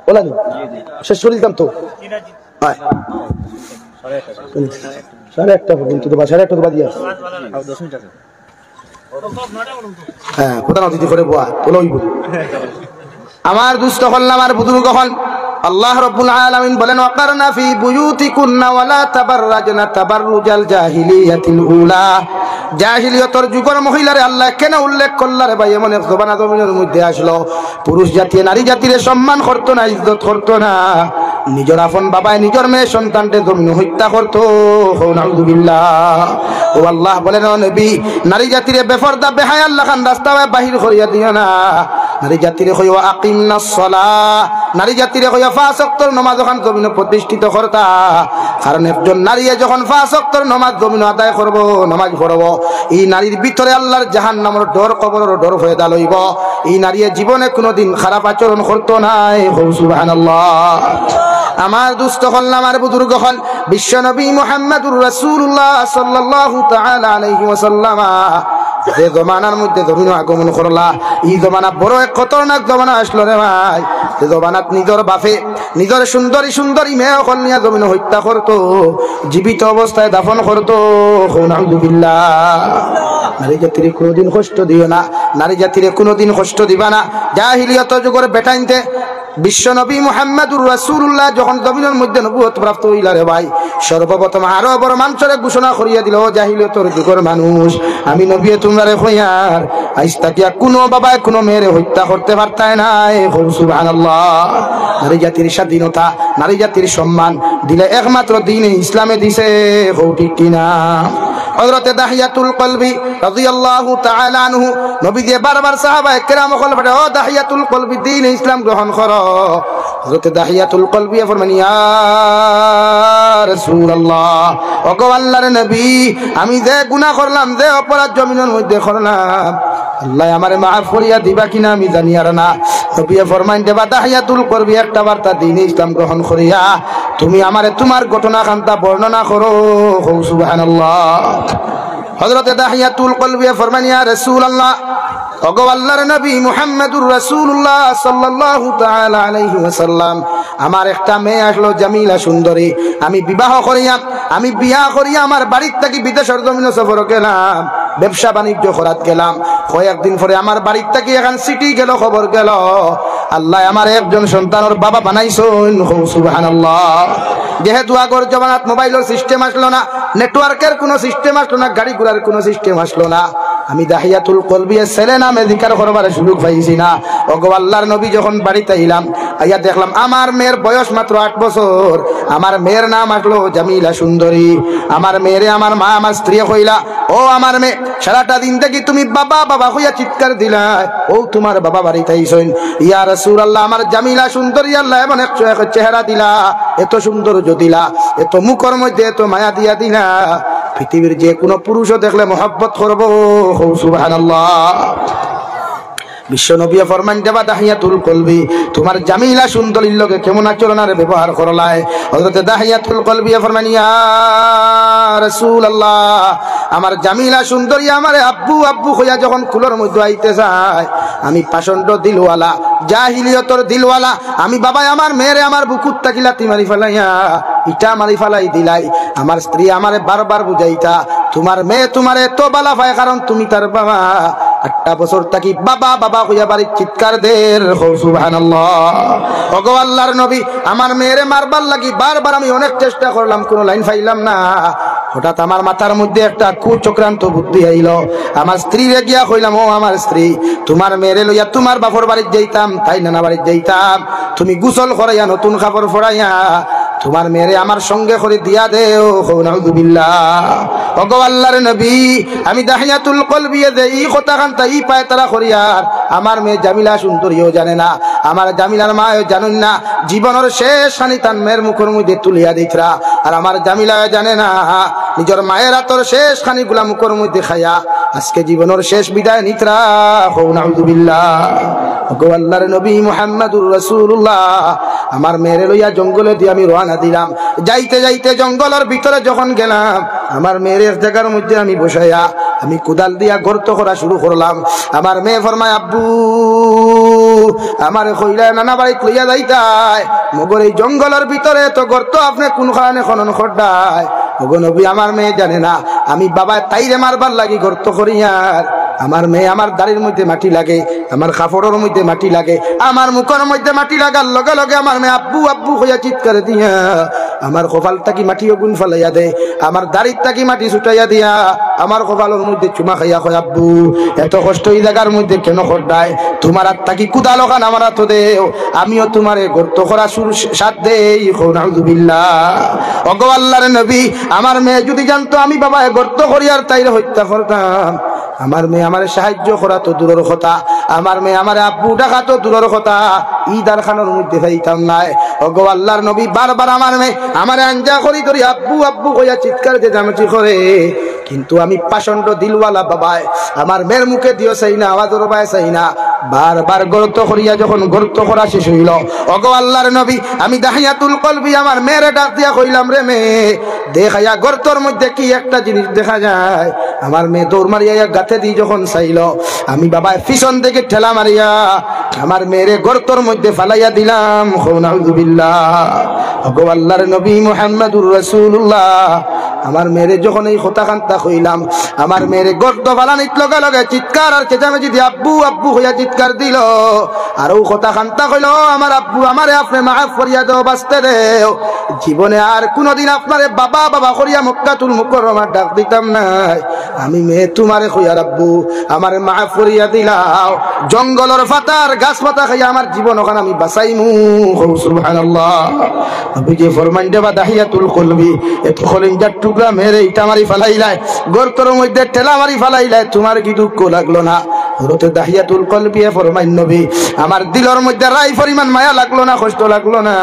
বলা নি শেষ করে দিতাম তো সাড়ে একটা পর্যন্ত তো সাড়ে একটা তো বাদিয়া হ্যাঁ কোথা নদীতে করে বোয়া তোলই বলি আমার দুস্থ হল আমার বুজুর্গ হল আল্লাহ রাব্বুল আলামিন বলেন ওয়াকারনা ফি বুয়ুতিকুন্না ওয়ালা তাবাররাজনা তাবাররুজাল জাহিলিয়াতিল উলা জাহিলিয়তের যুগের মহিলারে আল্লাহ কেন উল্লেখ করল রে ভাই এমন এক জবানা জমিনের মধ্যে আসলো পুরুষ জাতি নারী জাতিরে সম্মান করতো না ইজ্জত করতো না নিজের আপন বাবায় নিজের মেয়ে সন্তানকে জমিন হত্যা করতো নাউযুবিল্লাহ ও আল্লাহ বলেন ও নবী নারী জাতিরে বেপরদা বেহায়া আল্লাহ খান রাস্তায় বাহির করিয়া দিও না নারী জাতিরে কইয়া আকিমনাস সালাহ নারী জাতিরে কইয়া 5 ওয়াক্তের নামাজ যখন জমিন প্রতিষ্ঠিত করতা কারণ একজন নারী যখন 5 ওয়াক্তের নামাজ জমিন আদায় করব নামাজ পড়ব এই নারীর ভিতরে আল্লাহর জাহান্নামের ডর কবরের ডর পয়দা লইব এই নারী জীবনে কোনোদিন খারাপ আচরণ করতো না সুবহানাল্লাহ আমার দুস্থ হল আমার বুজুর্গ হল বিশ্ব নবী মুহাম্মদুর রাসূলুল্লাহ সাল্লাল্লাহু তাআলা আলাইহি ওয়াসাল্লাম যে জমানার মধ্যে জমিন আগমন করলা এই জমানা বড় এক খতরনাক জমানা আসলো রে ভাই যে জমানাত নিজের বাপে নিজের সুন্দরী মেয়ে হল নিয়ে জমিন হত্যা করতো জীবিত অবস্থায় দাফন করতো নাউযুবিল্লাহ নারী জাতিরে কোনোদিন কষ্ট দিও না নারী জাতিরে কোনোদিন কষ্ট দিবা না জাহিলিয়ত যুগের বেটাইনতে বিশ্ব নবী মুহাম্মদুর রাসূলুল্লাহ যখন জমিনের মধ্যে নবুয়ত প্রাপ্ত হইলা রে ভাই সর্বপ্রথম আরবের মানুষের ঘোষণা করিয়া দিল জাহিলিয়তের যুগের মানুষ আমি নবী তোমারে কইয়ার আজ তাকিয়া কোনো বাবা কোনো মেয়েরে হত্যা করতে পারতায় না সুবহানাল্লাহ নারী জাতির স্বাধীনতা নারী জাতির সম্মান দিলে একমাত্র দ্বীন ইসলামে দিছে ঠিক কিনা হযরতে দাহিয়াতুল কলবি রাদিয়াল্লাহু তাআলা আনহু নবী যে বারবার সাহাবায়ে কেরাম কল বলে ও দাহিয়াতুল কলবি দ্বীন ইসলাম গ্রহণ করো হযরতে দাহিয়াতুল কলবি ফরমান ইয়া রাসূলুল্লাহ ও গো আল্লাহর নবী আমি যে গুনাহ করলাম যে অপরাধ জমিনের মধ্যে করলাম আল্লাহ আমারে মাফ করিয়া দিবা কিনা আমি জানি আর না নবী ফরমাইন দেবা তাহিয়াতুল করবি একটা বার্তা দিন ইসলাম গ্রহণ করিয়া তুমি আমারে তোমার ঘটনা খান্তা বর্ণনা করো। সুবহানাল্লাহ। হযরতে তাহিয়াতুল কলবি ফরমান ইয়া রাসূলুল্লাহ, ওগো আল্লাহর নবী মুহাম্মদুর রাসূলুল্লাহ সাল্লাল্লাহু তাআলা আলাইহি ওয়াসাল্লাম, আমার একটা মেয়ে আসলো জামিলা সুন্দরী, আমি বিবাহ করিয়া আমি বিয়া করিয়া আমার বাড়ির থেকে বিদেশের জমিনে সফর গেলাম, ব্যবসা বাণিজ্য করাত গেলাম। কয়েকদিন পরে আমার বাড়ির থেকে এখন সিটি গেল, খবর গেল আল্লাহ আমার একজন সন্তানের বাবা বানাইছেন। সুবহানাল্লাহ। যেহেতু আগর জমানাত মোবাইলের সিস্টেম আসলো না, নেটওয়ার্কের কোনো সিস্টেম আসলো না, গাড়ি ঘোড়ার কোনো সিস্টেম আসলো না, আমি দাহিয়াতুল কলবি ছেলে নামে জিকার করবার সুযোগ পাইছি না। ওগো আল্লাহর নবী যখন বাড়িতে আইলাম, আইয়া দেখলাম আমার মেয়ের বয়স মাত্র 8 বছর। আমার মেয়ের নাম আসলো জামিলা সুন্দরী। আমার মেয়েরে আমার মা আমার স্ত্রী কইলা, ও আমার মেয়ে, সারাটা দিন থেকে তুমি বাবা বাবা হইয়া চিৎকার দিলা, ও তোমার বাবা বাড়িতে আইছেন। ইয়া রাসূলুল্লাহ, আমার জামিলা সুন্দরী আল্লাহ এমন এক চেহারা দিলা, এত সৌন্দর্য দিলা, এত মুখের মধ্যে এত মায়া দিয়া দিলা, পৃথিবীর যে কোনো পুরুষও দেখলে মহব্বত করবো। সুবহানাল্লাহ। বিশ্ব নবী ফরমান দেবা দাহিয়াতুল কলবি, তোমার জামিলা সুন্দরীর লগে কেমন আচরণের ব্যবহার করলায়। হযরতে দাহিয়াতুল কলবি ফরমান ইয়া রাসূলুল্লাহ, আমার জামিলা সুন্দরী আমারে আব্বু আব্বু হইয়া যখন কুলোর মধ্যে আইতে যায়, আমি পাষণ্ড দিলওয়ালা, জাহিলিয়তর দিলওয়ালা, আমি বাবা আমার মেয়েরে আমার বুকুত তাকিলা তিমারি ফেলাইয়া ইটা মারি ফেলাই দিলাই। আমার স্ত্রী আমারে বারবার বুঝাইতা, তোমার মেয়ে তোমারে তো বালা পায় কারণ তুমি তার বাবা। 8টা বছর থাকি বাবা বাবা হইয়া বাড়ির চিৎকার দের। সুবহানাল্লাহ। ওগো আল্লাহর নবী, আমার মেয়েরে মারবার লাগি বারবার আমি অনেক চেষ্টা করলাম, কোনো লাইন পাইলাম না। হঠাৎ আমার মাথার মধ্যে একটা কুচক্রান্ত বুদ্ধি আইল। আমার স্ত্রীরে গিয়া কইলাম, ও আমার স্ত্রী, তোমার মেয়েরে লইয়া তোমার বাপর বাড়ির যাইতাম, তাই নানা বাড়ির যাইতাম, তুমি গোসল করাইয়া নতুন কাপড় পরাইয়া তোমার মেয়েরে আমার সঙ্গে করে দিয়া দেও। নাউযুবিল্লাহ। ওগো আল্লাহর নবী, আমি দাহিয়াতুল কলবি এই কথা কান্তা ই পায় তারা করিয়ার আমার মেয়ে জামিলা সুন্দরীও জানে না, আমার জামিলার মাও জানেন না, জীবনের শেষ হানি তার মেয়ের মুখের মধ্যে তুলিয়া দিতরা। আর আমার জামিলা জানে না, নিজের মায়ের হাতের শেষ খানি গুলা মুখের মধ্যে খাইয়া আজকে জীবনের শেষ বিদায় নিতরা। নাউযুবিল্লাহ। ওগো আল্লাহর নবী মুহাম্মদুর রাসূলুল্লাহ, আমার মেয়েরে লইয়া জঙ্গলে দিয়ে আমি রওনা দিলাম। যাইতে যাইতে জঙ্গলের ভিতরে যখন গেলাম, আমার মেয়ের এক জায়গার মধ্যে আমি বসাইয়া আমি কোদাল দিয়া গর্ত করা শুরু করলাম। আমার মেয়ে ফরমায়, আব্বু আমার কইলা নানা বাড়িতে লইয়া যাইতাই, মগর এই জঙ্গলের ভিতরে তো গর্ত আপনি কোন কারণে খনন করডায়। ওগো নবী, আমার মেয়ে জানে না আমি বাবা তাইরে মারবার লাগি গর্ত করিয়ার। আমার মেয়ে আমার দাড়ির মধ্যে মাটি লাগে, আমার কাপড়ের মধ্যে মাটি লাগে, আমার মুখের মধ্যে মাটি লাগার লগে লগে আমার মেয়ে আব্বু আব্বু হইয়া চিৎকার দিয়া আমার কপাল তাকি মাটি গুণ ফেলাইয়া দে, আমার দাড়ির তাকি মাটি ছুটাইয়া দিয়া আমার কপালের মধ্যে চুমা খাইয়া কয়, আব্বু এত কষ্ট এই জায়গার মধ্যে কেন করডায়? তোমার হাত তাকি কুদাল খান আমার হাত দেও, আমিও তোমারে গর্ত করা শুরু সাথ দেই। নাউযুবিল্লাহ। ওগো আল্লাহর নবী, আমার মেয়ে যদি জানতো আমি বাবা গর্ত করিয়ার তাইরে হত্যা করতাম, আমার মেয়ে আমার সাহায্য করা তো দূরের কথা, আমার মেয়ে আমার আব্বু ডাকা তো দূরের কথা, ঈদার খানোর মধ্যে পাইতাম নাই। ওগো আল্লাহর নবী, বারবার আমার মেয়ে আমার আঞ্জা করি ধরি আব্বু আব্বু হইয়া চিৎকার চেঁচামেচি করে, কিন্তু আমি পাষণ্ড দিলওয়ালা বাবায় আমার মেয়ের মুখে দিও চাই না, আওয়াজের বায় চাই না। বারবার গর্ত করিয়া যখন গর্ত করা শেষ হইল, ওগো আল্লাহর নবী, আমি দাহিয়াতুল কলবি আমার মেয়েরে ডাক দিয়া কইলাম, রে মেয়ে দেখাইয়া গর্তর মধ্যে কি একটা জিনিস দেখা যায়। আমার মেয়ে দৌড় মারিয়া গাতে দিয়ে যখন চাইল, আমি বাবা পিছন থেকে ঠেলা মারিয়া আমার মেয়েরে গর্তর মধ্যে ফালাইয়া দিলাম। নাউযুবিল্লাহ। ওগো আল্লাহর নবী মুহাম্মদুর রাসূলুল্লাহ, আমার মেয়েরে যখন এই কথা কান্তা কইলাম, আমার মেয়েরে গর্ত ফালানিত লগে লগে চিৎকার আর চেঁচামেচি দিয়ে আব্বু আব্বু হইয়া চিৎকার দিল। আর ও কথা কান্তা কইল, আমার আব্বু আমারে আপনি মাফ করিয়া দাও, বাঁচতে দেও, জীবনে আর কোনদিন আপনারে বাবা বাবা করিয়া মক্কাতুল মুকাররমার ডাক দিতাম নাই। আমি মেয়ে তোমারে কইয়ার আব্বু আমারে মাফ করিয়া দিলাও, জঙ্গলের পাতার গাছ পাতা খাইয়া আমার জীবন ওখানে আমি বাঁচাইমু। সুবহানাল্লাহ। নবীজি ফরমান দেবা দাহিয়াতুল কলবি, এত খলিঞ্জার টুকরা মেরে ইটা মারি ফালাইলাই, গর্তর মধ্যে ঠেলা মারি ফালাইলাই, তোমার কি দুঃখ লাগলো না? হযরত দাহিয়াতুল কলবি ফরমান, নবী আমার দিলের মধ্যে রাই পরিমাণ মায়া লাগলো না, কষ্ট লাগলো না।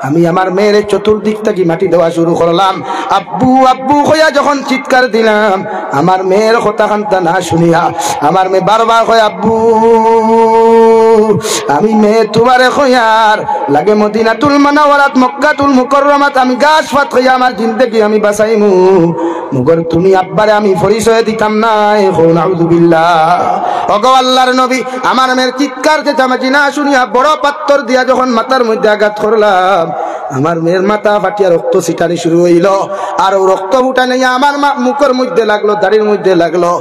আমি আমার মেয়ের চতুর্দিক থেকে মাটি দেওয়া শুরু করলাম। আব্বু আব্বু কইয়া যখন চিৎকার দিলাম, আমার মেয়ের কথা কান্তা না শুনিয়া আমার মেয়ে বারবার কয়, আব্বু আমি মেয়ে তোমারে খয়ার লাগে মদিনাতুল মুনাওয়ারাত মক্কাতুল মুকাররমাত আমি গাছ ফাত হইয়া আমার জিন্দেগি আমি বাঁচাইমু মগর তুমি আব্বারে আমি পরিচয় দিতাম না নাউযু বিল্লাহ ওগো আল্লাহর নবী আমার মেয়ের চিৎকার চেঁচামেচি না শুনিয়া বড় পাথর দিয়া যখন মাথার মধ্যে আঘাত করলাম আমার মেয়ের মাথা ফাটিয়া রক্ত ছিটানি শুরু হইল আর রক্ত ফুটা নিয়ে আমার মুখের মধ্যে লাগলো দাড়ির মধ্যে লাগলো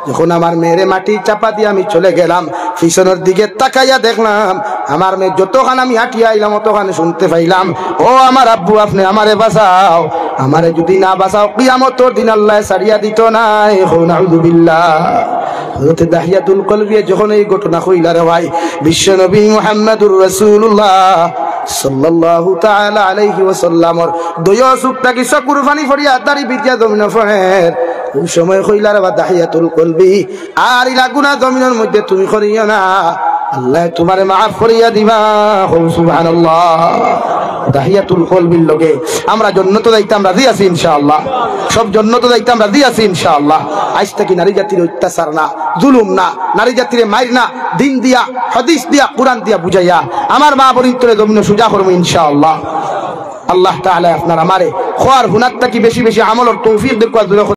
যখন আমার মেয়েরে মাটি চাপা দিয়ে আমি চলে গেলাম পিছনের দিকে তাকাইয়া দেখলাম আমার মেয়ে যতখান আমি হাঁটিয়া আইলাম অতখানে শুনতে পাইলাম ও আমার আব্বু আপনি আমারে বাঁচাও আমারে যদি না বাঁচাও কিয়ামতের দিন আল্লাহ ছাড়িয়া দিত না নাউযু বিল্লাহ হযরত দাহিয়াতুল কলবি যখন এই ঘটনা কইলা রে ভাই বিশ্ব নবী মুহাম্মদুর রাসূলুল্লাহ সাল্লাল্লাহু তাআলা আলাইহি ওয়াসাল্লামর দয়া সুপটা কি চকুর পানি ফড়িয়া দাড়ি বিতিয়া জমিন ফের ওই সময় কইলা রে দাহিয়াতুল কলবি আর ইলা গুনাহ জমিনের মধ্যে তুমি করিও না আল্লাহ তোমারে মাফ করিয়া দিবা সুবহানাল্লাহ দাহিয়াতুল কলবির লগে আমরা জান্নাতে যাইতাম রাজি আছি ইনশাআল্লাহ সব জান্নাতে যাইতাম রাজি আছি ইনশাআল্লাহ আজ থেকে নারী জাতির অত্যাচার না জুলুম না নারী জাতির মাইর না দিন দিয়া হাদিস দিয়া কুরআন দিয়া বুঝাইয়া আমার মা বরিত্রে জমিন সুজা করব ইনশাআল্লাহ আল্লাহ তাআলা আপনার আমারে খোয়ার হুনাত কি বেশি বেশি আমলের তৌফিক দেখ